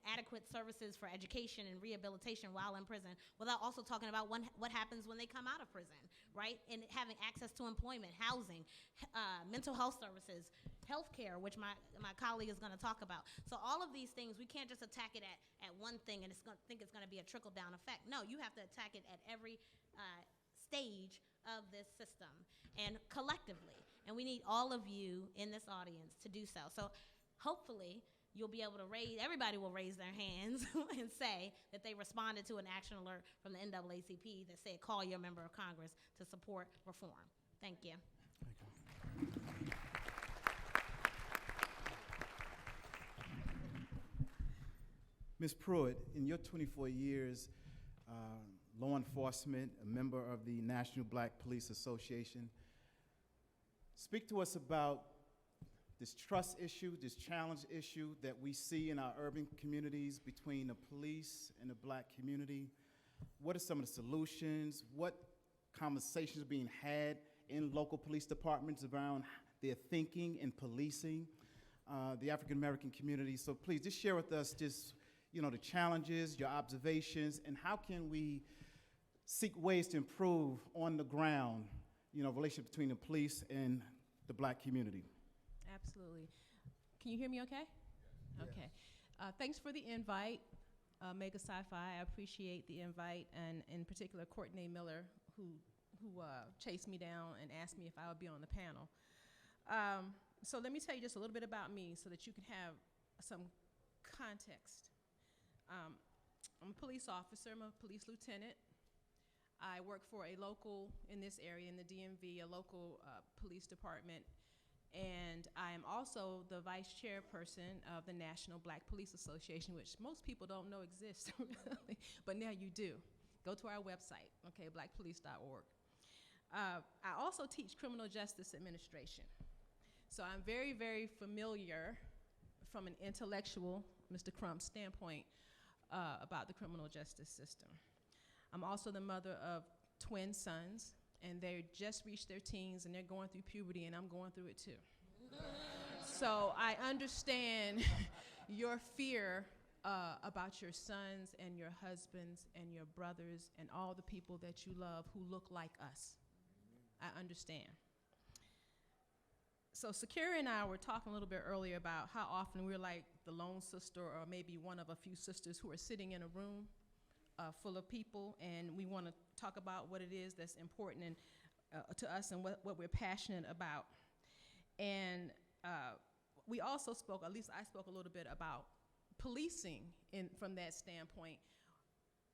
adequate services for education and rehabilitation while in prison, without also talking about what happens when they come out of prison, right? And having access to employment, housing, mental health services, healthcare, which my colleague is going to talk about. So all of these things, we can't just attack it at one thing and think it's going to be a trickle-down effect. No, you have to attack it at every stage of this system and collectively. And we need all of you in this audience to do so. So hopefully you'll be able to everybody will raise their hands and say that they responded to an action alert from the NAACP that said, call your member of Congress to support reform. Thank you. Ms. Pruitt, in your 24 years, law enforcement, a member of the National Black Police Association, speak to us about this trust issue, this challenge issue that we see in our urban communities between the police and the black community. What are some of the solutions? What conversations are being had in local police departments around their thinking and policing the African American community? So please just share with us just the challenges, your observations, and how can we seek ways to improve on the ground, relationship between the police and the black community. Absolutely. Can you hear me okay? Yes. Okay. Thanks for the invite, Mega Sci-Fi. I appreciate the invite, and in particular, Courtney Miller, who chased me down and asked me if I would be on the panel. So let me tell you just a little bit about me so that you can have some context. I'm a police officer. I'm a police lieutenant. I work for a local, in this area, in the DMV, a local police department. And I am also the vice chairperson of the National Black Police Association, which most people don't know exists, really, but now you do. Go to our website, okay, blackpolice.org. I also teach criminal justice administration. So I'm very, very familiar from an intellectual, Mr. Crump's standpoint, about the criminal justice system. I'm also the mother of twin sons, and they just reached their teens, and they're going through puberty, and I'm going through it too. So I understand your fear about your sons and your husbands and your brothers and all the people that you love who look like us. I understand. So Sakira and I were talking a little bit earlier about how often we're like the lone sister or maybe one of a few sisters who are sitting in a room full of people, and we want to talk about what it is that's important and, to us and what we're passionate about. And we also spoke, at least I spoke a little bit about policing from that standpoint.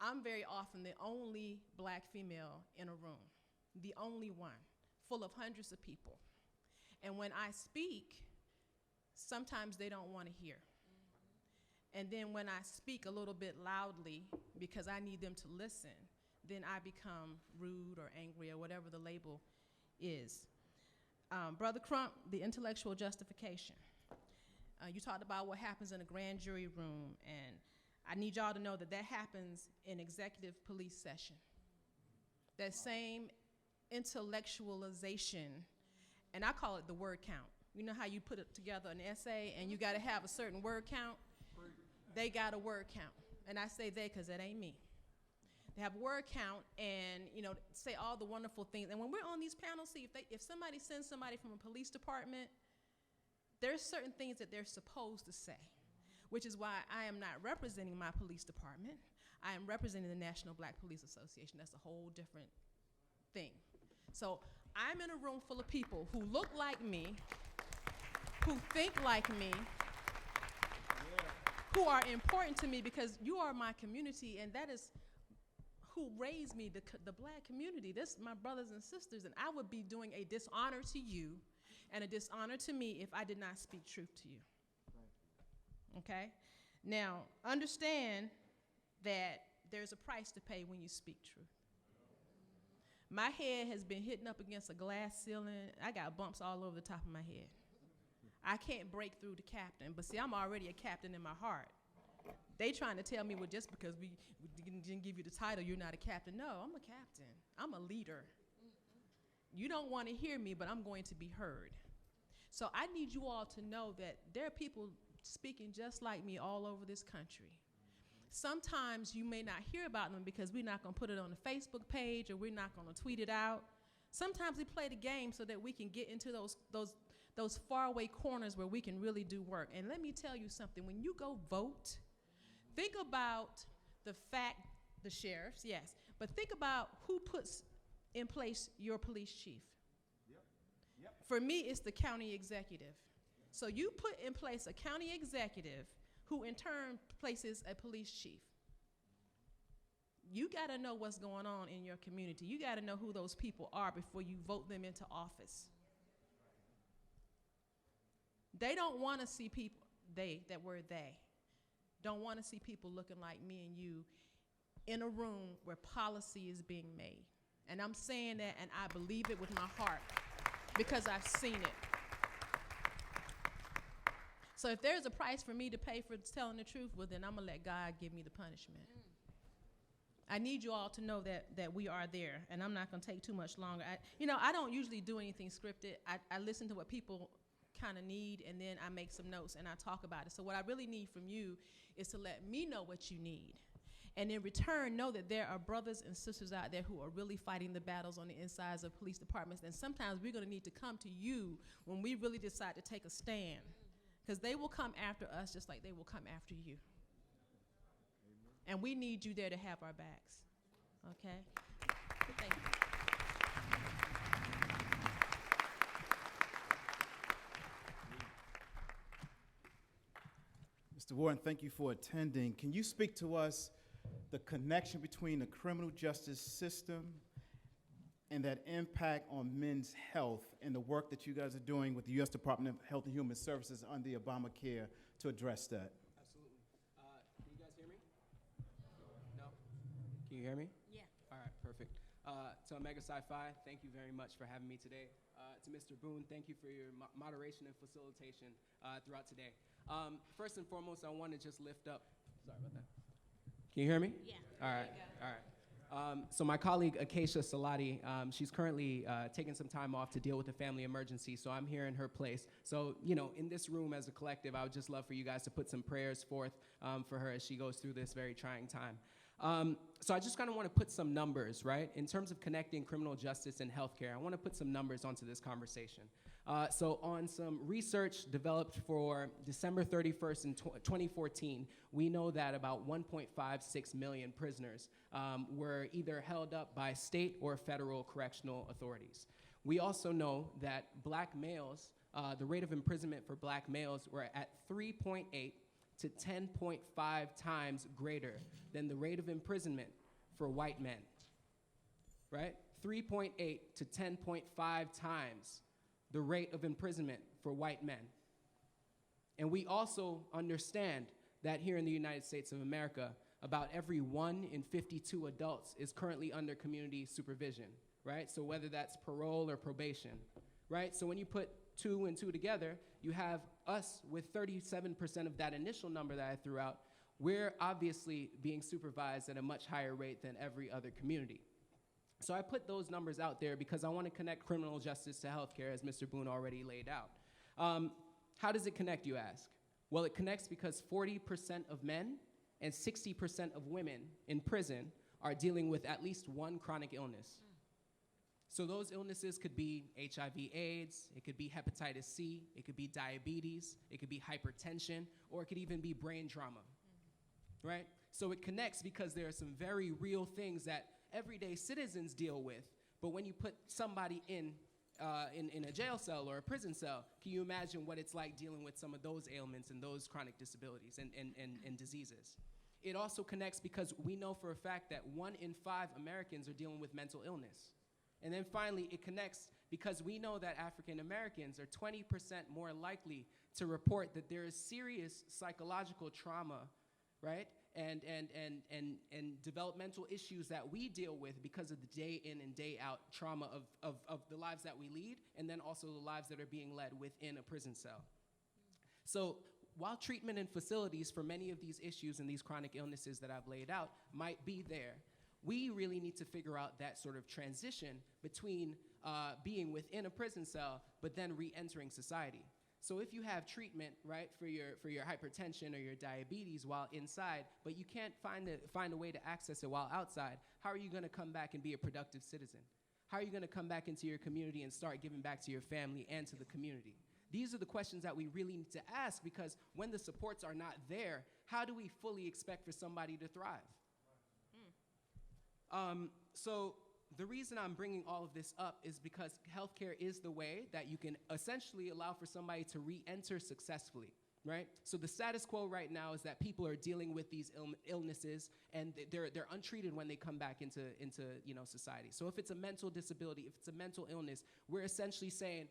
I'm very often the only black female in a room, the only one, full of hundreds of people. And when I speak, sometimes they don't want to hear. And then when I speak a little bit loudly because I need them to listen, then I become rude or angry or whatever the label is. Brother Crump, the intellectual justification. You talked about what happens in a grand jury room, and I need y'all to know that that happens in executive police session. That same intellectualization, and I call it the word count. You know how you put it together an essay and you got to have a certain word count? They got a word count. And I say they because it ain't me. They have a word count and, you know, say all the wonderful things. And when we're on these panels, see, if somebody sends somebody from a police department, there's certain things that they're supposed to say, which is why I am not representing my police department. I am representing the National Black Police Association. That's a whole different thing. So I'm in a room full of people who look like me, who think like me, who are important to me because you are my community, and that is who raised me, the black community. This is my brothers and sisters, and I would be doing a dishonor to you and a dishonor to me if I did not speak truth to you. Okay? Now, understand that there's a price to pay when you speak truth. My head has been hitting up against a glass ceiling. I got bumps all over the top of my head. I can't break through the captain, but see, I'm already a captain in my heart. They trying to tell me, well, just because we didn't give you the title, you're not a captain. No, I'm a captain. I'm a leader. You don't want to hear me, but I'm going to be heard. So I need you all to know that there are people speaking just like me all over this country. Sometimes you may not hear about them because we're not going to put it on the Facebook page or we're not going to tweet it out. Sometimes we play the game so that we can get into those faraway corners where we can really do work. And let me tell you something. When you go vote, think about the sheriffs, yes, but think about who puts in place your police chief. Yep. For me, it's the county executive. So you put in place a county executive who in turn places a police chief. You got to know what's going on in your community. You got to know who those people are before you vote them into office. They don't want to see people, that word they, don't want to see people looking like me and you in a room where policy is being made. And I'm saying that, and I believe it with my heart because I've seen it. So if there's a price for me to pay for telling the truth, well, then I'm going to let God give me the punishment. I need you all to know that we are there, and I'm not going to take too much longer. I don't usually do anything scripted. I listen to what people kind of need, and then I make some notes, and I talk about it. So what I really need from you is to let me know what you need. And in return, know that there are brothers and sisters out there who are really fighting the battles on the insides of police departments. And sometimes we're going to need to come to you when we really decide to take a stand. Because they will come after us just like they will come after you. And we need you there to have our backs. Okay? Thank you. Mr. Warren, thank you for attending. Can you speak to us the connection between the criminal justice system and that impact on men's health and the work that you guys are doing with the U.S. Department of Health and Human Services under Obamacare to address that? Absolutely. Can you guys hear me? No? Can you hear me? Yeah. All right, perfect. To Omega Sci-Fi, thank you very much for having me today. To Mr. Boone, thank you for your moderation and facilitation throughout today. First and foremost, I want to just lift up, sorry about that. Can you hear me? Yeah. All right, all right. So my colleague, Acacia Salati, she's currently taking some time off to deal with a family emergency, so I'm here in her place. So, in this room as a collective, I would just love for you guys to put some prayers forth for her as she goes through this very trying time. So I just kind of want to put some numbers, right? In terms of connecting criminal justice and healthcare, I want to put some numbers onto this conversation. So on some research developed for December 31st in 2014, we know that about 1.56 million prisoners were either held up by state or federal correctional authorities. We also know that black males, the rate of imprisonment for black males were at 3.8 to 10.5 times greater than the rate of imprisonment for white men, right? 3.8 to 10.5 times the rate of imprisonment for white men. And we also understand that here in the United States of America, about every 1 in 52 adults is currently under community supervision, right? So whether that's parole or probation, right? So when you put 2 and 2 together, you have us with 37% of that initial number that I threw out. We're obviously being supervised at a much higher rate than every other community. So I put those numbers out there because I want to connect criminal justice to healthcare, as Mr. Boone already laid out. How does it connect, you ask? Well, it connects because 40% of men and 60% of women in prison are dealing with at least one chronic illness. So those illnesses could be HIV/AIDS, it could be hepatitis C, it could be diabetes, it could be hypertension, or it could even be brain trauma, right? So it connects because there are some very real things that everyday citizens deal with, but when you put somebody in a jail cell or a prison cell, can you imagine what it's like dealing with some of those ailments and those chronic disabilities and diseases? It also connects because we know for a fact that 1 in 5 Americans are dealing with mental illness. And then finally, it connects because we know that African Americans are 20% more likely to report that there is serious psychological trauma, right? And developmental issues that we deal with because of the day in and day out trauma of the lives that we lead, and then also the lives that are being led within a prison cell. So while treatment and facilities for many of these issues and these chronic illnesses that I've laid out might be there, we really need to figure out that sort of transition between being within a prison cell but then re-entering society. So if you have treatment, right, for your hypertension or your diabetes while inside, but you can't find a way to access it while outside, how are you going to come back and be a productive citizen? How are you going to come back into your community and start giving back to your family and to the community? These are the questions that we really need to ask, because when the supports are not there, how do we fully expect for somebody to thrive? So the reason I'm bringing all of this up is because healthcare is the way that you can essentially allow for somebody to re-enter successfully, right? So the status quo right now is that people are dealing with these illnesses and they're untreated when they come back into society. So if it's a mental disability, if it's a mental illness, we're essentially saying,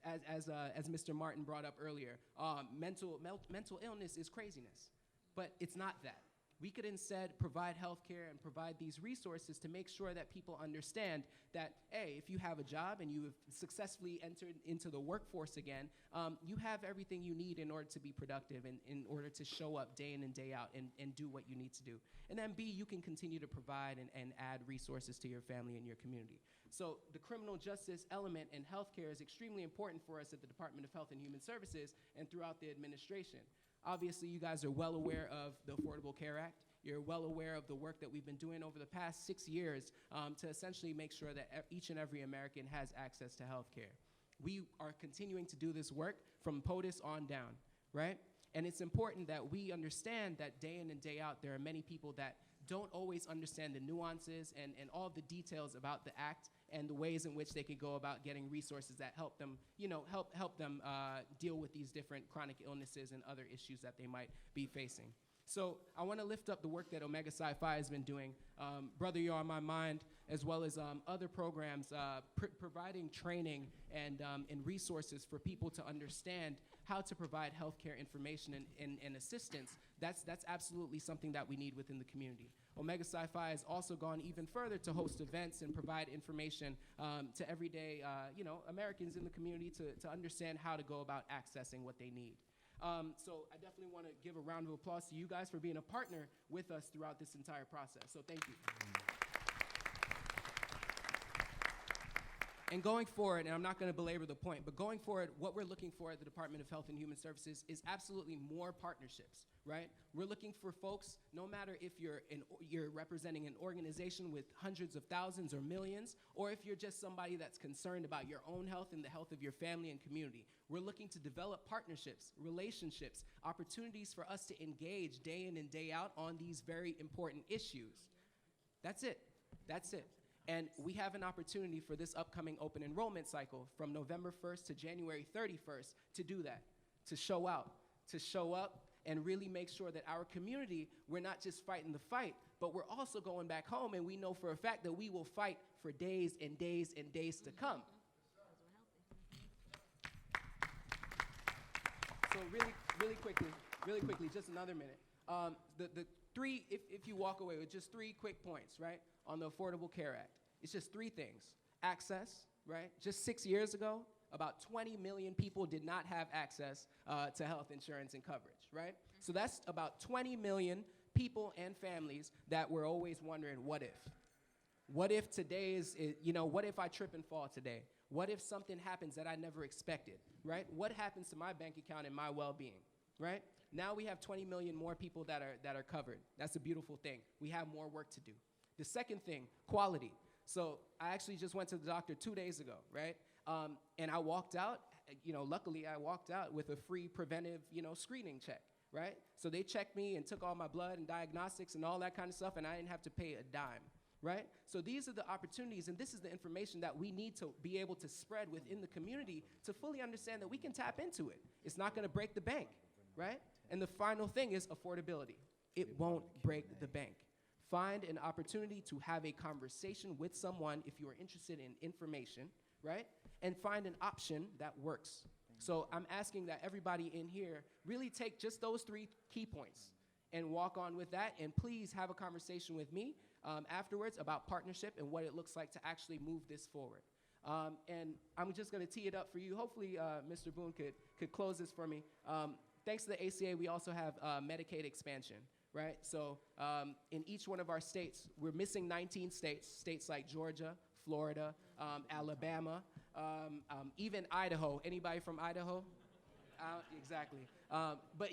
as Mr. Martin brought up earlier, mental illness is craziness, but it's not that. We could instead provide healthcare and provide these resources to make sure that people understand that, hey, if you have a job and you have successfully entered into the workforce again, you have everything you need in order to be productive and in order to show up day in and day out and do what you need to do. And then B, you can continue to provide and add resources to your family and your community. So the criminal justice element in healthcare is extremely important for us at the Department of Health and Human Services and throughout the administration. Obviously, you guys are well aware of the Affordable Care Act. You're well aware of the work that we've been doing over the past 6 years to essentially make sure that each and every American has access to health care. We are continuing to do this work from POTUS on down, right? And it's important that we understand that day in and day out, there are many people that don't always understand the nuances and all the details about the act and the ways in which they can go about getting resources that help them, help them deal with these different chronic illnesses and other issues that they might be facing. So I want to lift up the work that Omega Psi Phi has been doing. Brother, You're on My Mind, as well as other programs providing training and resources for people to understand how to provide healthcare information and assistance. That's absolutely something that we need within the community. Omega Psi Phi has also gone even further to host events and provide information to everyday Americans in the community to understand how to go about accessing what they need. So I definitely want to give a round of applause to you guys for being a partner with us throughout this entire process. So thank you. And going forward, and I'm not going to belabor the point, but going forward, what we're looking for at the Department of Health and Human Services is absolutely more partnerships, right? We're looking for folks, no matter if you're representing an organization with hundreds of thousands or millions, or if you're just somebody that's concerned about your own health and the health of your family and community. We're looking to develop partnerships, relationships, opportunities for us to engage day in and day out on these very important issues. That's it. That's it. And we have an opportunity for this upcoming open enrollment cycle from November 1st to January 31st to do that, to show up and really make sure that our community, we're not just fighting the fight, but we're also going back home, and we know for a fact that we will fight for days and days and days to come. So really quickly, just another minute. The three, if you walk away with just 3 quick points, right, on the Affordable Care Act, it's just 3 things. access, right? Just 6 years ago, about 20 million people did not have access to health insurance and coverage, right? So that's about 20 million people and families that were always wondering, what if? What if today what if I trip and fall today? What if something happens that I never expected, right? What happens to my bank account and my well-being, right? Now we have 20 million more people that are covered. That's a beautiful thing. We have more work to do. The second thing, quality. So I actually just went to the doctor 2 days ago, right? And I walked out, luckily I walked out with a free preventive, screening check, right? So they checked me and took all my blood and diagnostics and all that kind of stuff, and I didn't have to pay a dime. Right? So these are the opportunities, and this is the information that we need to be able to spread within the community to fully understand that we can tap into it. It's not going to break the bank, right? And the final thing is affordability. It won't break the bank. Find an opportunity to have a conversation with someone if you are interested in information, right? And find an option that works. So I'm asking that everybody in here really take just those 3 key points and walk on with that, and please have a conversation with me afterwards about partnership and what it looks like to actually move this forward. And I'm just going to tee it up for you. Hopefully, Mr. Boone could close this for me. Thanks to the ACA, we also have Medicaid expansion, right? So in each one of our states, we're missing 19 states like Georgia, Florida, Alabama, even Idaho. Anybody from Idaho? Exactly. But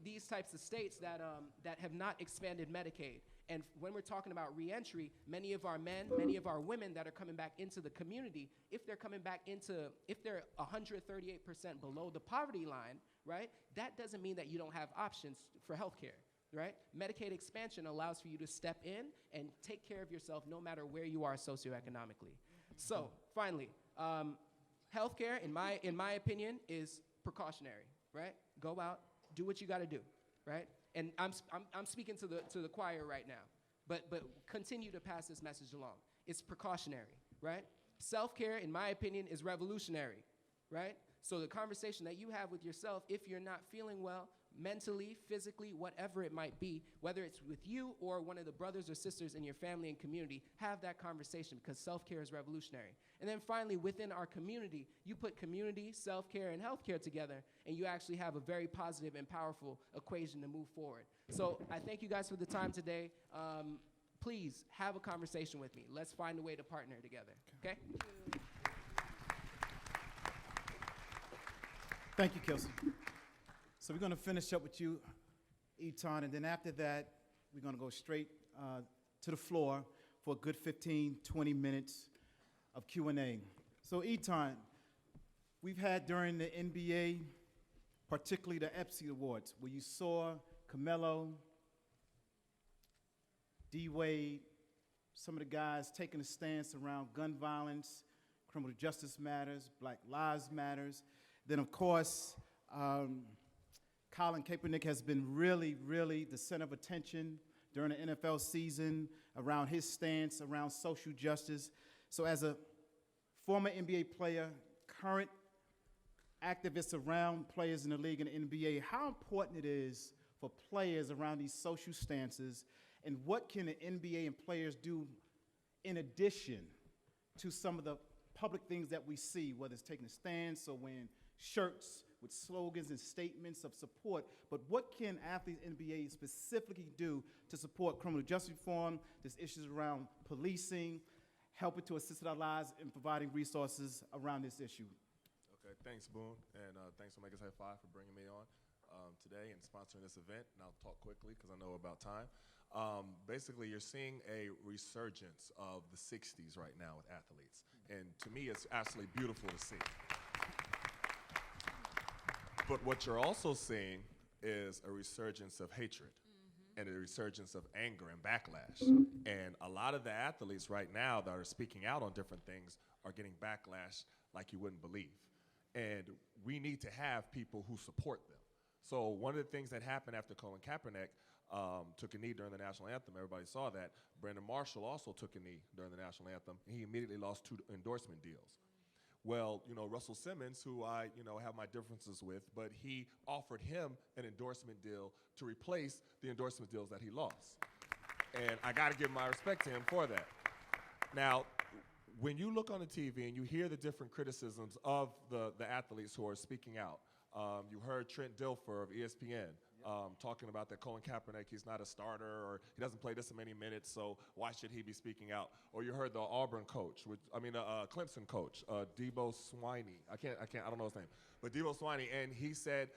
these types of states that have not expanded Medicaid. And when we're talking about reentry, many of our men, many of our women that are coming back into the community, if they're 138% below the poverty line, right, that doesn't mean that you don't have options for health care, right? Medicaid expansion allows for you to step in and take care of yourself no matter where you are socioeconomically. So finally, health care, in my opinion, is precautionary, right? Go out, do what you got to do, right? And I'm speaking to the choir right now, but continue to pass this message along. It's precautionary, right? Self-care, in my opinion, is revolutionary, right? So the conversation that you have with yourself, if you're not feeling well, mentally, physically, whatever it might be, whether it's with you or one of the brothers or sisters in your family and community, have that conversation because self-care is revolutionary. And then finally, within our community, you put community, self-care, and healthcare together, and you actually have a very positive and powerful equation to move forward. So I thank you guys for the time today. Please have a conversation with me. Let's find a way to partner together, okay? Thank you, Kelsey. So we're going to finish up with you, Eton, and then after that, we're going to go straight to the floor for a good 15, 20 minutes of Q&A. So Eton, we've had during the NBA, particularly the Epstein Awards, where you saw Carmelo, D-Wade, some of the guys taking a stance around gun violence, criminal justice matters, Black Lives Matters. Then, of course, Colin Kaepernick has been really, really the center of attention during the NFL season around his stance around social justice. So as a former NBA player, current activist around players in the league and the NBA, how important it is for players around these social stances, and what can the NBA and players do in addition to some of the public things that we see, whether it's taking a stance or wearing shirts with slogans and statements of support, but what can athletes in the NBA specifically do to support criminal justice reform, there's issues around policing, helping to assist our lives in providing resources around this issue? Okay, thanks, Boone, and thanks Omega Psi Phi for bringing me on today and sponsoring this event, and I'll talk quickly because I know about time. Basically, you're seeing a resurgence of the 60s right now with athletes, and to me, it's absolutely beautiful to see. But what you're also seeing is a resurgence of hatred and a resurgence of anger and backlash. And a lot of the athletes right now that are speaking out on different things are getting backlash like you wouldn't believe. And we need to have people who support them. So one of the things that happened after Colin Kaepernick took a knee during the national anthem, everybody saw that. Brandon Marshall also took a knee during the national anthem, and he immediately lost 2 endorsement deals. Well, Russell Simmons, who I, have my differences with, but he offered him an endorsement deal to replace the endorsement deals that he lost. And I got to give my respect to him for that. Now, when you look on the TV and you hear the different criticisms of the athletes who are speaking out, you heard Trent Dilfer of ESPN talking about that Colin Kaepernick, he's not a starter, or he doesn't play this many minutes, so why should he be speaking out? Or you heard the Auburn coach, Clemson coach, Debo Swiney. I don't know his name, but Debo Swiney, and he said,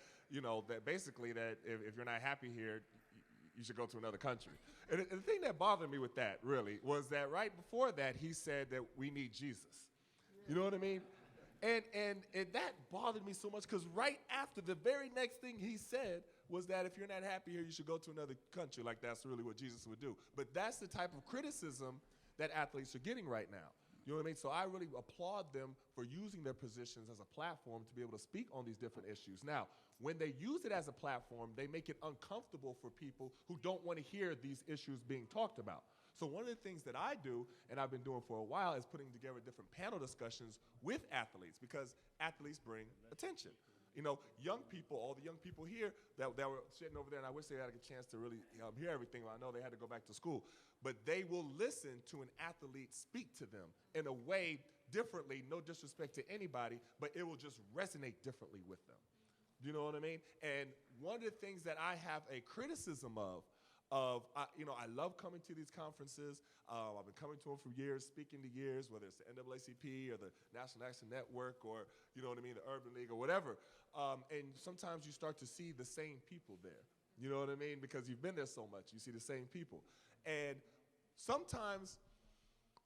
that basically that if you're not happy here, you should go to another country. And the thing that bothered me with that, really, was that right before that, he said that we need Jesus. You know what I mean? And that bothered me so much, because right after, the very next thing he said was that if you're not happy here, you should go to another country. Like, that's really what Jesus would do. But that's the type of criticism that athletes are getting right now. You know what I mean? So I really applaud them for using their positions as a platform to be able to speak on these different issues. Now, when they use it as a platform, they make it uncomfortable for people who don't want to hear these issues being talked about. So one of the things that I do, and I've been doing for a while, is putting together different panel discussions with athletes, because athletes bring attention. Young people, all the young people here that were sitting over there, and I wish they had a chance to really hear everything. I know they had to go back to school. But they will listen to an athlete speak to them in a way differently, no disrespect to anybody, but it will just resonate differently with them. You know what I mean? And one of the things that I have a criticism I love coming to these conferences. I've been coming to them for years, speaking to years, whether it's the NAACP or the National Action Network or, the Urban League or whatever. And sometimes you start to see the same people there. You know what I mean? Because you've been there so much, you see the same people. And sometimes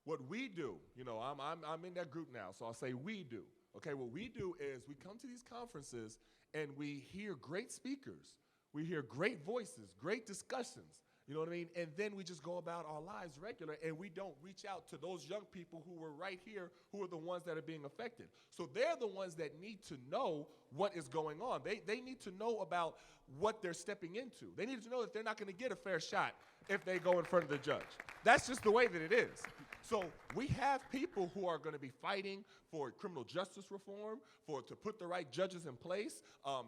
what we do, I'm in that group now, so I'll say we do. Okay, what we do is we come to these conferences and we hear great speakers. We hear great voices, great discussions, you know what I mean? And then we just go about our lives regular, and we don't reach out to those young people who were right here, who are the ones that are being affected. So they're the ones that need to know what is going on. They need to know about what they're stepping into. They need to know that they're not going to get a fair shot if they go in front of the judge. That's just the way that it is. So we have people who are going to be fighting for criminal justice reform, to put the right judges in place,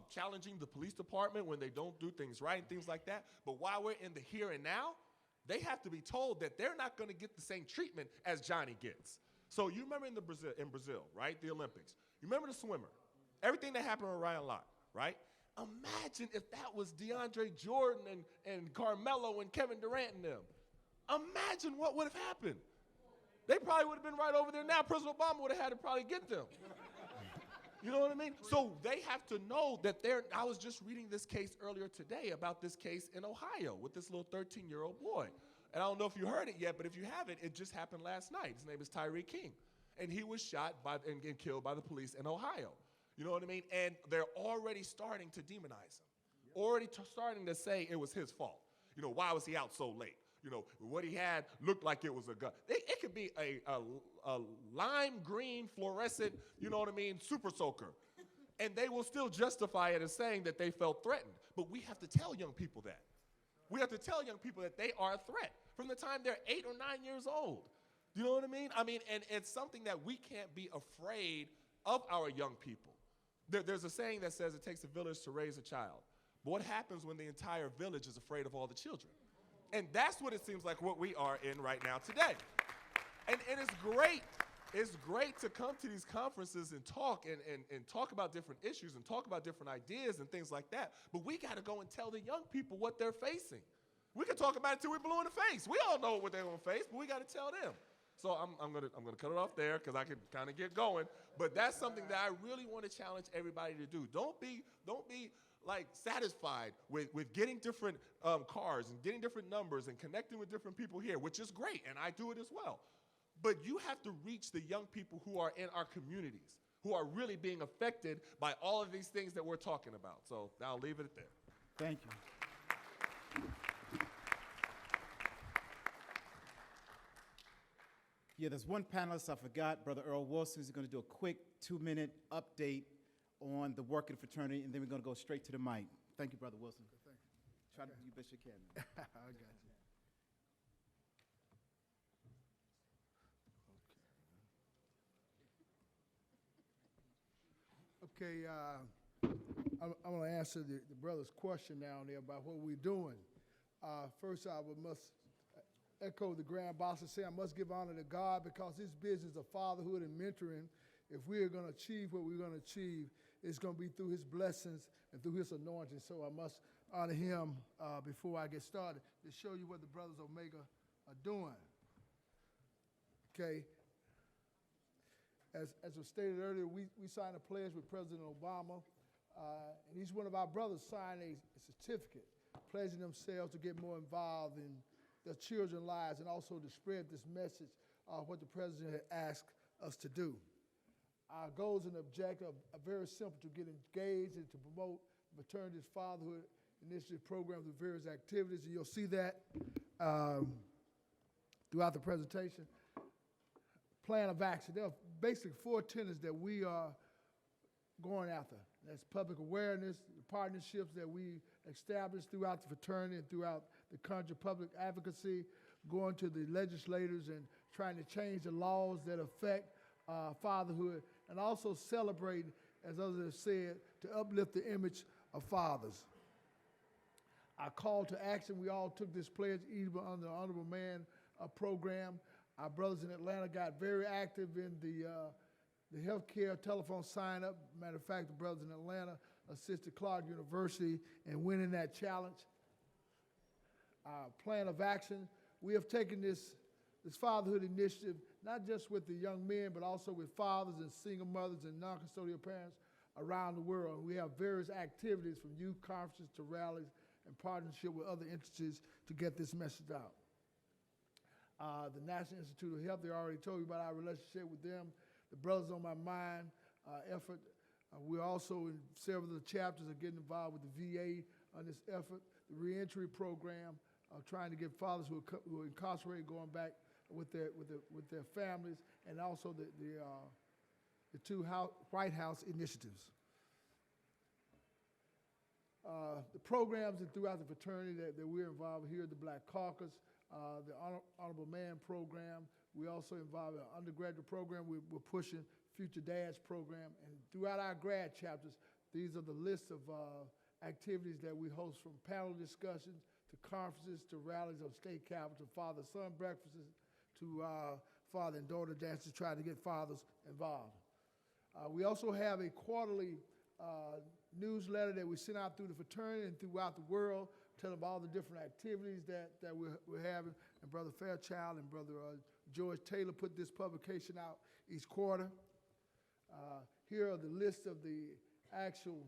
challenging the police department when they don't do things right and things like that. But while we're in the here and now, they have to be told that they're not going to get the same treatment as Johnny gets. So you remember in Brazil, right, the Olympics. You remember the swimmer. Everything that happened with Ryan Lott, right? Imagine if that was DeAndre Jordan and Carmelo and Kevin Durant and them. Imagine what would have happened. They probably would have been right over there now. President Obama would have had to probably get them. You know what I mean? So they have to know that I was just reading this case earlier today about this case in Ohio with this little 13-year-old boy. And I don't know if you heard it yet, but if you haven't, it just happened last night. His name is Tyree King. And he was shot and killed by the police in Ohio. You know what I mean? And they're already starting to demonize him. Already starting to say it was his fault. Why was he out so late? What he had looked like it was a gun. It could be a lime green fluorescent, super soaker. And they will still justify it as saying that they felt threatened. But we have to tell young people that. We have to tell young people that they are a threat from the time they're 8 or 9 years old. You know what I mean? And it's something that we can't be afraid of our young people. There's a saying that says it takes a village to raise a child. But what happens when the entire village is afraid of all the children? And that's what it seems like what we are in right now today. And it's great. It's great to come to these conferences and talk and talk about different issues and talk about different ideas and things like that. But we got to go and tell the young people what they're facing. We can talk about it till we're blue in the face. We all know what they're going to face, but we got to tell them. So I'm gonna cut it off there because I can kind of get going. But that's something that I really want to challenge everybody to do. Don't be like satisfied with getting different cars and getting different numbers and connecting with different people here, which is great, and I do it as well. But you have to reach the young people who are in our communities, who are really being affected by all of these things that we're talking about. So I'll leave it at there. Thank you. Yeah, there's one panelist I forgot, Brother Earl Wilson. He's going to do a quick 2-minute update on the work of the fraternity, and then we're going to go straight to the mic. Thank you, Brother Wilson. Thank you. Try to do best you can. I got you. Okay, I'm going to answer the brother's question down there about what we're doing. First, I must echo the grand boss and say I must give honor to God because this business of fatherhood and mentoring, if we are going to achieve what we're going to achieve, it's going to be through his blessings and through his anointing. So I must honor him before I get started to show you what the Brothers Omega are doing. Okay. As was stated earlier, we signed a pledge with President Obama, and each one of our brothers signed a certificate pledging themselves to get more involved in their children's lives and also to spread this message of what the President had asked us to do. Our goals and objectives are very simple: to get engaged and to promote maternity fatherhood initiative programs with various activities, and you'll see that throughout the presentation. Plan of action. There are basically 4 tenets that we are going after. That's public awareness, the partnerships that we established throughout the fraternity and throughout the country, public advocacy, going to the legislators and trying to change the laws that affect fatherhood, and also celebrating, as others have said, to uplift the image of fathers. Our call to action, we all took this pledge even under the Honorable Man program. Our brothers in Atlanta got very active in the healthcare telephone sign-up. Matter of fact, the brothers in Atlanta assisted Clark University in winning that challenge. Our plan of action, we have taken this fatherhood initiative, not just with the young men, but also with fathers and single mothers and non-custodial parents around the world. We have various activities from youth conferences to rallies and partnership with other entities to get this message out. The National Institute of Health, they already told you about our relationship with them. The Brothers on My Mind effort. We're also in several of the chapters are getting involved with the VA on this effort. The reentry program, trying to get fathers who are incarcerated going back with their families, and also the 2 White House initiatives. The programs throughout the fraternity that we're involved here, the Black Caucus, the Honorable Man program. We also involved in an undergraduate program. We're pushing Future Dads program. And throughout our grad chapters, these are the lists of activities that we host, from panel discussions to conferences to rallies on state capitol, father-son breakfasts to father and daughter dances to try to get fathers involved. We also have a quarterly newsletter that we send out through the fraternity and throughout the world, telling about all the different activities that we're having. And Brother Fairchild and Brother George Taylor put this publication out each quarter. Here are the list of the actual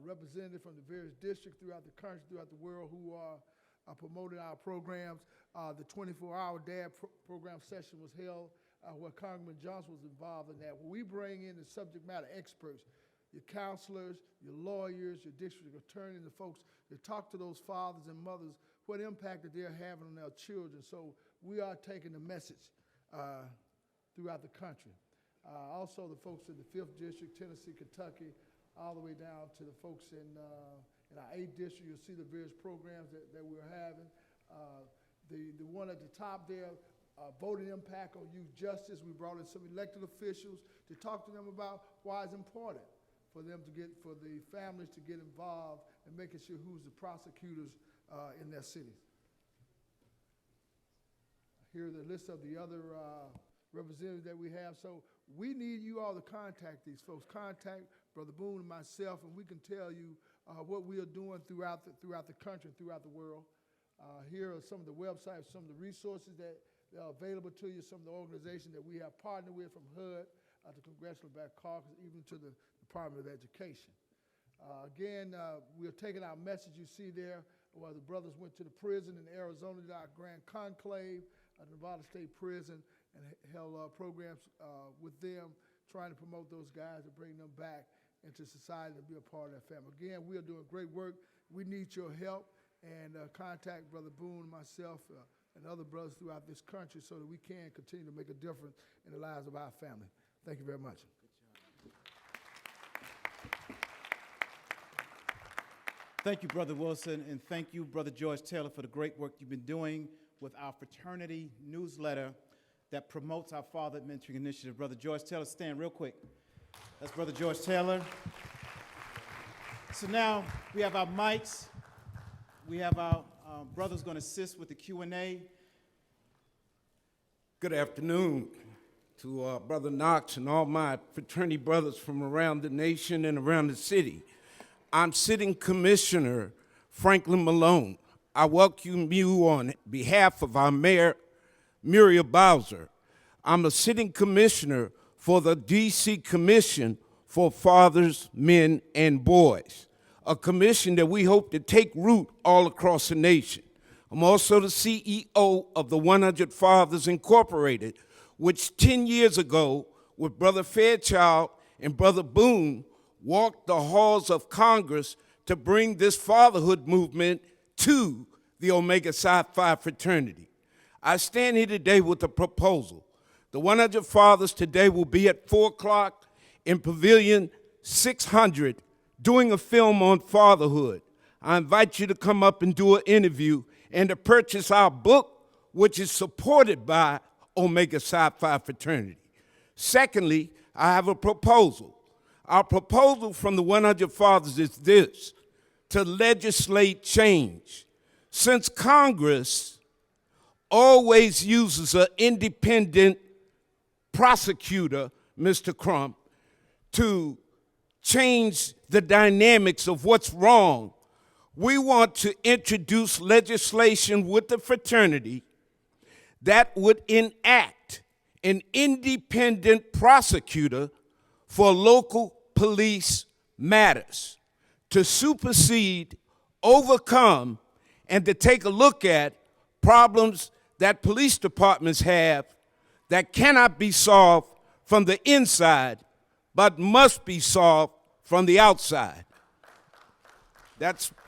representatives from the various districts throughout the country, throughout the world, who are promoting our programs. The 24-hour dad program session was held where Congressman Johnson was involved in that. Where we bring in the subject matter experts, your counselors, your lawyers, your district attorneys, the folks that talk to those fathers and mothers, what impact that they're having on their children. So we are taking the message throughout the country. Also, the folks in the 5th District, Tennessee, Kentucky, all the way down to the folks in our 8th District. You'll see the various programs that we're having. The one at the top there, voting impact on youth justice. We brought in some elected officials to talk to them about why it's important for them for the families to get involved and making sure who's the prosecutors in their cities. Here are the list of the other representatives that we have. So we need you all to contact these folks. Contact Brother Boone and myself, and we can tell you what we are doing throughout the country and throughout the world. Here are some of the websites, some of the resources that are available to you, some of the organizations that we have partnered with, from HUD to Congressional Black Caucus, even to the Department of Education. Again, we are taking our message you see there, where the brothers went to the prison in Arizona, did our grand conclave at Nevada State Prison, and held programs with them, trying to promote those guys and bring them back into society and be a part of that family. Again, we are doing great work. We need your help, and contact Brother Boone, myself, and other brothers throughout this country so that we can continue to make a difference in the lives of our family. Thank you very much. Thank you, Brother Wilson, and thank you, Brother George Taylor, for the great work you've been doing with our fraternity newsletter that promotes our Father Mentoring Initiative. Brother George Taylor, stand real quick. That's Brother George Taylor. So now we have our mics. We have our brothers going to assist with the Q&A. Good afternoon to Brother Knox and all my fraternity brothers from around the nation and around the city. I'm Sitting Commissioner Franklin Malone. I welcome you on behalf of our Mayor, Muriel Bowser. I'm a sitting commissioner for the D.C. Commission for Fathers, Men, and Boys, a commission that we hope to take root all across the nation. I'm also the CEO of the 100 Fathers Incorporated, which 10 years ago, with Brother Fairchild and Brother Boone, walked the halls of Congress to bring this fatherhood movement to the Omega Psi Phi fraternity. I stand here today with a proposal. The 100 Fathers today will be at 4 o'clock in Pavilion 600 doing a film on fatherhood. I invite you to come up and do an interview and to purchase our book, which is supported by Omega Psi Phi fraternity. Secondly, I have a proposal. Our proposal from the 100 Fathers is this: to legislate change. Since Congress always uses an independent prosecutor, Mr. Crump, to change the dynamics of what's wrong, we want to introduce legislation with the fraternity that would enact an independent prosecutor for local police matters to supersede, overcome, and to take a look at problems that police departments have that cannot be solved from the inside, but must be solved from the outside.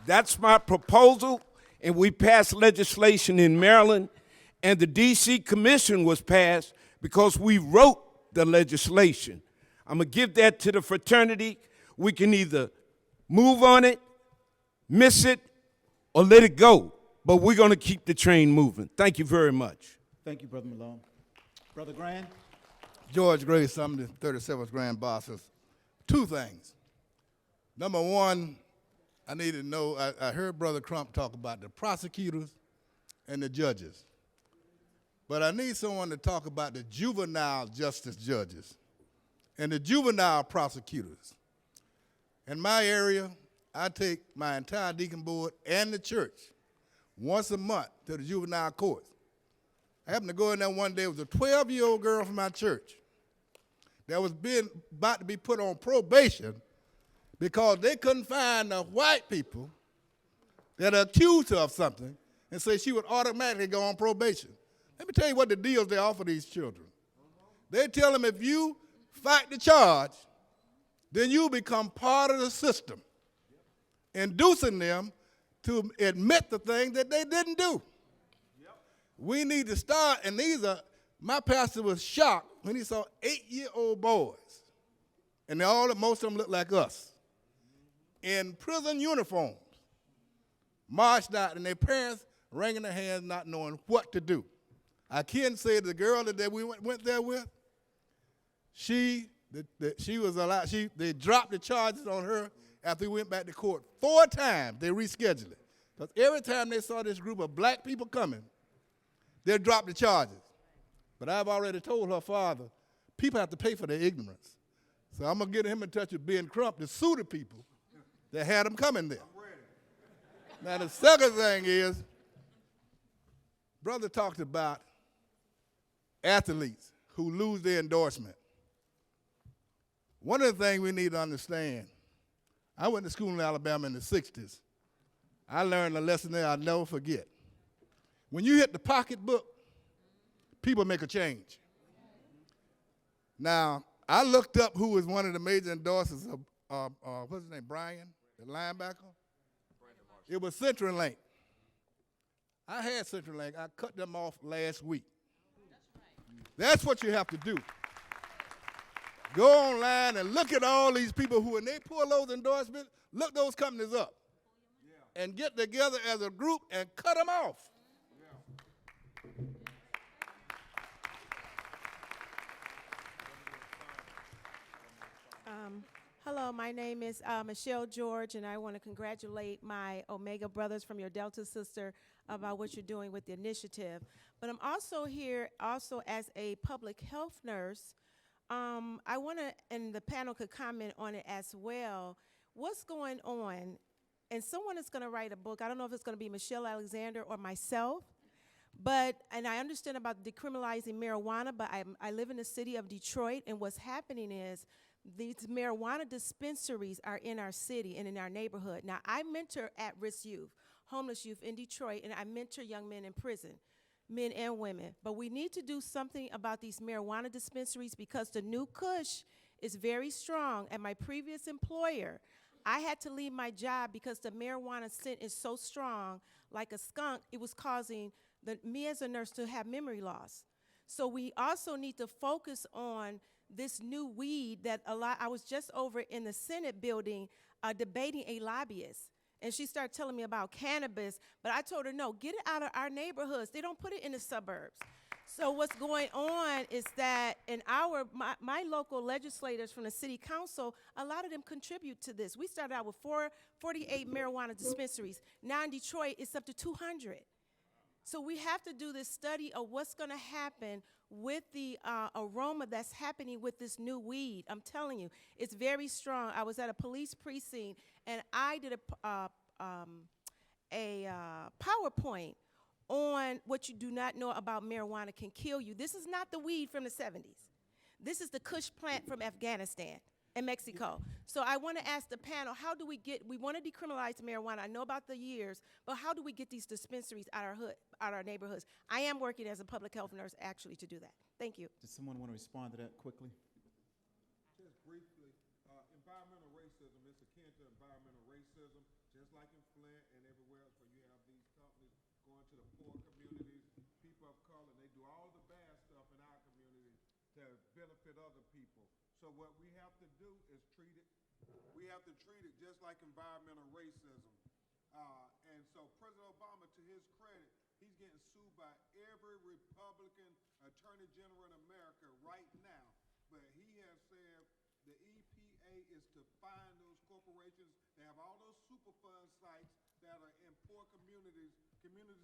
That's my proposal, and we passed legislation in Maryland, and the D.C. Commission was passed because we wrote the legislation. I'm gonna give that to the fraternity. We can either move on it, miss it, or let it go, but we're gonna keep the train moving. Thank you very much. Thank you, Brother Malone. Brother Grand? George Grace, I'm the 37th Grand Bosses. Two things. Number one, I need to know, I heard Brother Crump talk about the prosecutors and the judges. But I need someone to talk about the juvenile justice judges and the juvenile prosecutors. In my area, I take my entire deacon board and the church once a month to the juvenile courts. I happened to go in there one day. It was a 12-year-old girl from my church that was about to be put on probation because they couldn't find the white people that accused her of something and say she would automatically go on probation. Let me tell you what the deals they offer these children. They tell them if you fight the charge, then you become part of the system, inducing them to admit the thing that they didn't do. We need to start, and my pastor was shocked when he saw 8-year-old boys, and most of them look like us, in prison uniforms, marched out, and their parents wringing their hands not knowing what to do. I can say the girl that we went there with, they dropped the charges on her after we went back to court 4 times. They rescheduled it. Because every time they saw this group of black people coming, they dropped the charges. But I've already told her father, people have to pay for their ignorance. So I'm going to get him in touch with Ben Crump to sue the people that had them coming there. Now the second thing is, brother talked about athletes who lose their endorsement. One of the things we need to understand, I went to school in Alabama in the 60s. I learned a lesson there I'll never forget. When you hit the pocketbook, people make a change. Now, I looked up who was one of the major endorsers of, what's his name, Brian, the linebacker? It was CenturyLink. I had CenturyLink. I cut them off last week. That's what you have to do. Go online and look at all these people who, when they pull those endorsements, look those companies up and get together as a group and cut them off. Hello, my name is Michelle George, and I want to congratulate my Omega brothers from your Delta sister about what you're doing with the initiative. But I'm also here also as a public health nurse. I want to, and the panel could comment on it as well, what's going on, and someone is going to write a book. I don't know if it's going to be Michelle Alexander or myself, and I understand about decriminalizing marijuana, but I live in the city of Detroit, and what's happening is these marijuana dispensaries are in our city and in our neighborhood. Now, I mentor at-risk youth, homeless youth in Detroit, and I mentor young men in prison, men and women. But we need to do something about these marijuana dispensaries because the new Kush is very strong. At my previous employer, I had to leave my job because the marijuana scent is so strong, like a skunk, it was causing me as a nurse to have memory loss. So we also need to focus on this new weed that I was just over in the Senate building debating a lobbyist. And she started telling me about cannabis, but I told her, no, get it out of our neighborhoods. They don't put it in the suburbs. So what's going on is that in my local legislators from the city council, a lot of them contribute to this. We started out with 48 marijuana dispensaries. Now in Detroit, it's up to 200. So we have to do this study of what's going to happen with the aroma that's happening with this new weed. I'm telling you, it's very strong. I was at a police precinct, and I did a PowerPoint on what you do not know about marijuana can kill you. This is not the weed from the 70s. This is the Kush plant from Afghanistan and Mexico. So I want to ask the panel, we want to decriminalize marijuana. I know about the years, but how do we get these dispensaries out of our neighborhoods? I am working as a public health nurse actually to do that. Thank you. Does someone want to respond to that quickly? Just briefly, environmental racism is akin to environmental racism, just like in Flint and everywhere else where you have these companies going to the poor communities, people of color, and they do all the bad stuff in our community to benefit other people. So what we have to do is treat it just like environmental racism. And so President Obama, to his credit, he's getting sued by every Republican attorney general in America right now. But he has said the EPA is to fine those corporations. They have all those Superfund sites that are in poor communities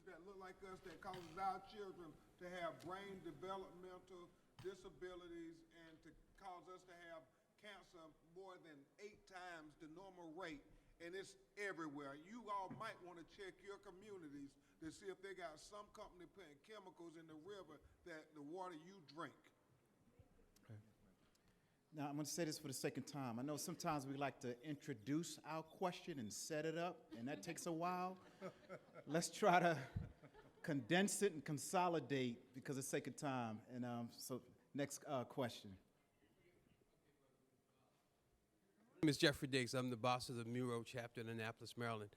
that look like us, that causes our children to have brain developmental disabilities and to cause us to have cancer more than 8 times the normal rate. And it's everywhere. You all might want to check your communities to see if they got some company putting chemicals in the river that the water you drink. Okay. Now, I'm going to say this for the second time. I know sometimes we like to introduce our question and set it up, and that takes a while. Let's try to condense it and consolidate because of the sake of time. And so next question. My name is Jeffrey Diggs. I'm the boss of the Muro chapter in Annapolis, Maryland.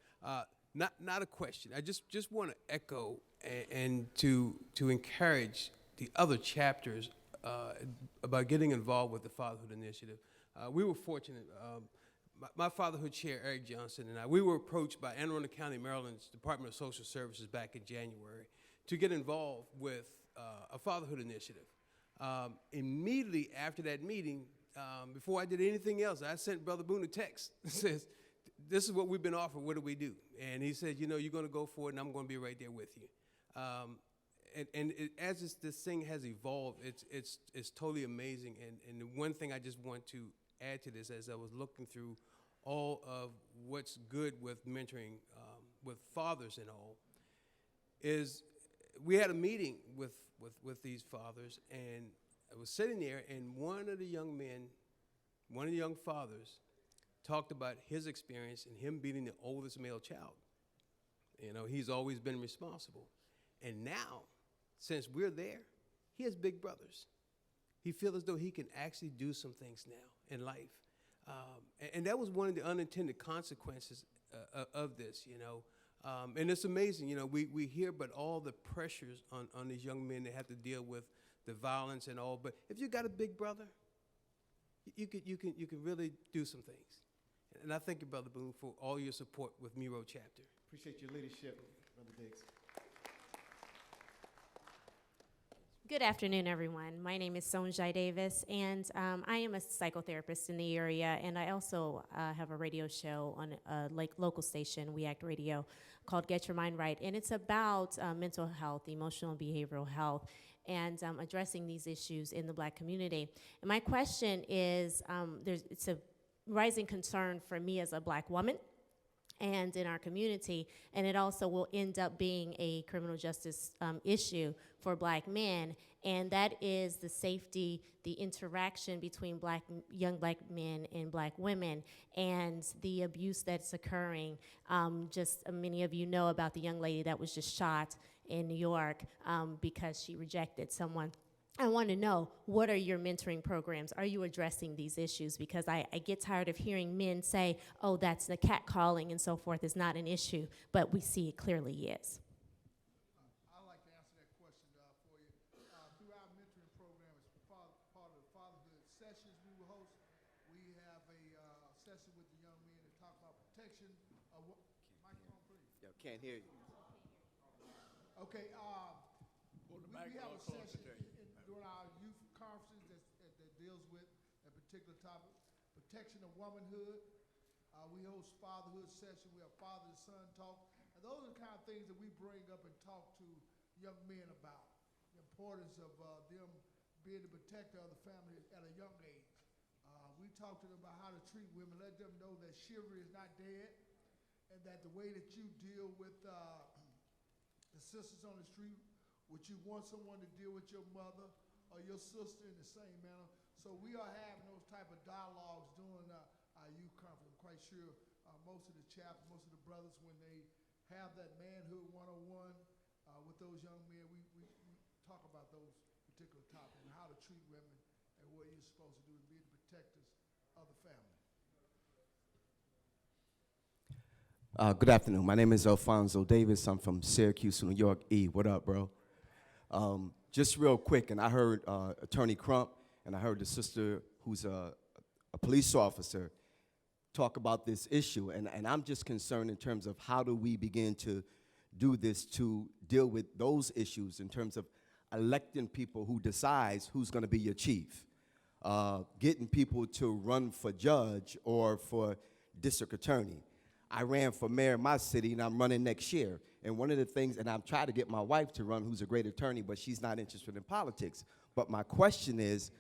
Not a question. I just want to echo and to encourage the other chapters about getting involved with the Fatherhood Initiative. We were fortunate. My Fatherhood chair, Eric Johnson, and I, we were approached by Anne Arundel County, Maryland's Department of Social Services back in January to get involved with a Fatherhood Initiative. Immediately after that meeting, before I did anything else, I sent Brother Boone a text that says, this is what we've been offered, what do we do? And he said, you know, you're going to go for it, and I'm going to be right there with you. As this thing has evolved, it's totally amazing. And the one thing I just want to add to this, as I was looking through all of what's good with mentoring with fathers and all, is we had a meeting with these fathers, and I was sitting there, and one of the young fathers talked about his experience and him being the oldest male child. You know, he's always been responsible. And now, since we're there, he has big brothers. He feels as though he can actually do some things now in life. And that was one of the unintended consequences of this, you know. And it's amazing, you know, we hear about all the pressures on these young men that have to deal with the violence and all, but if you got a big brother, you can really do some things. And I thank you, Brother Boone, for all your support with Muro chapter. Appreciate your leadership, Brother Diggs. Good afternoon, everyone. My name is Sonjai Davis, and I am a psychotherapist in the area, and I also have a radio show on a local station, We Act Radio, called Get Your Mind Right, and it's about mental health, emotional and behavioral health, and addressing these issues in the Black community. And my question is, it's a rising concern for me as a Black woman, and in our community, and it also will end up being a criminal justice issue for Black men, and that is the safety, the interaction between young Black men and Black women, and the abuse that's occurring. Many of you know about the young lady that was just shot in New York because she rejected someone. I want to know, what are your mentoring programs? Are you addressing these issues? Because I get tired of hearing men say, oh, that's the catcalling and so forth is not an issue, but we see it clearly is. I'd like to answer that question for you. Through our mentoring program, as part of the Fatherhood sessions we will host, we have a session with the young men to talk about protection of what. Microphone, please. Yeah, can't hear you. Okay. We have a session during our youth conferences that deals with a particular topic, protection of womanhood. We host fatherhood session. We have father and son talk. And those are the kind of things that we bring up and talk to young men about. The importance of them being the protector of the family at a young age. We talk to them about how to treat women, let them know that chivalry is not dead, and that the way that you deal with the sisters on the street, would you want someone to deal with your mother or your sister in the same manner? So we are having those type of dialogues during our youth conference. I'm quite sure most of the chaps, most of the brothers, when they have that manhood 101 with those young men, we talk about those particular topics and how to treat women and what you're supposed to do to be the protectors of the family. Good afternoon. My name is Alfonso Davis. I'm from Syracuse, New York. What up, bro? Just real quick, and I heard Attorney Crump, and I heard the sister who's a police officer talk about this issue, and I'm just concerned in terms of how do we begin to do this to deal with those issues in terms of electing people who decides who's going to be your chief, getting people to run for judge or for district attorney. I ran for mayor in my city, and I'm running next year. And one of the things, and I'm trying to get my wife to run, who's a great attorney, but she's not interested in politics. But my question is,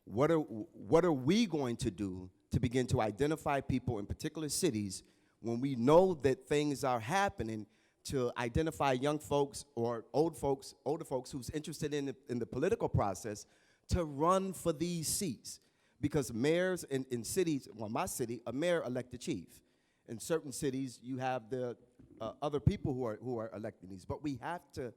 what are we going to do to begin to identify people in particular cities when we know that things are happening, to identify young folks or older folks who's interested in the political process to run for these seats? Because mayors in cities, well, my city, a mayor elects the chief. In certain cities, you have the other people who are electing these. But we have to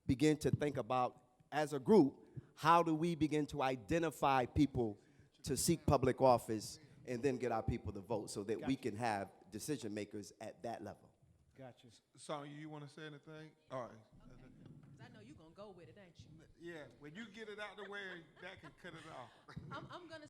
begin to think about, as a group, how do we begin to identify people to seek public office and then get our people to vote so that we can have decision makers at that level. Gotcha. Sonya, you want to say anything? All right. Because I know you're going to go with it, ain't you? Yeah, when you get it out the way, that can cut it off. I'm going to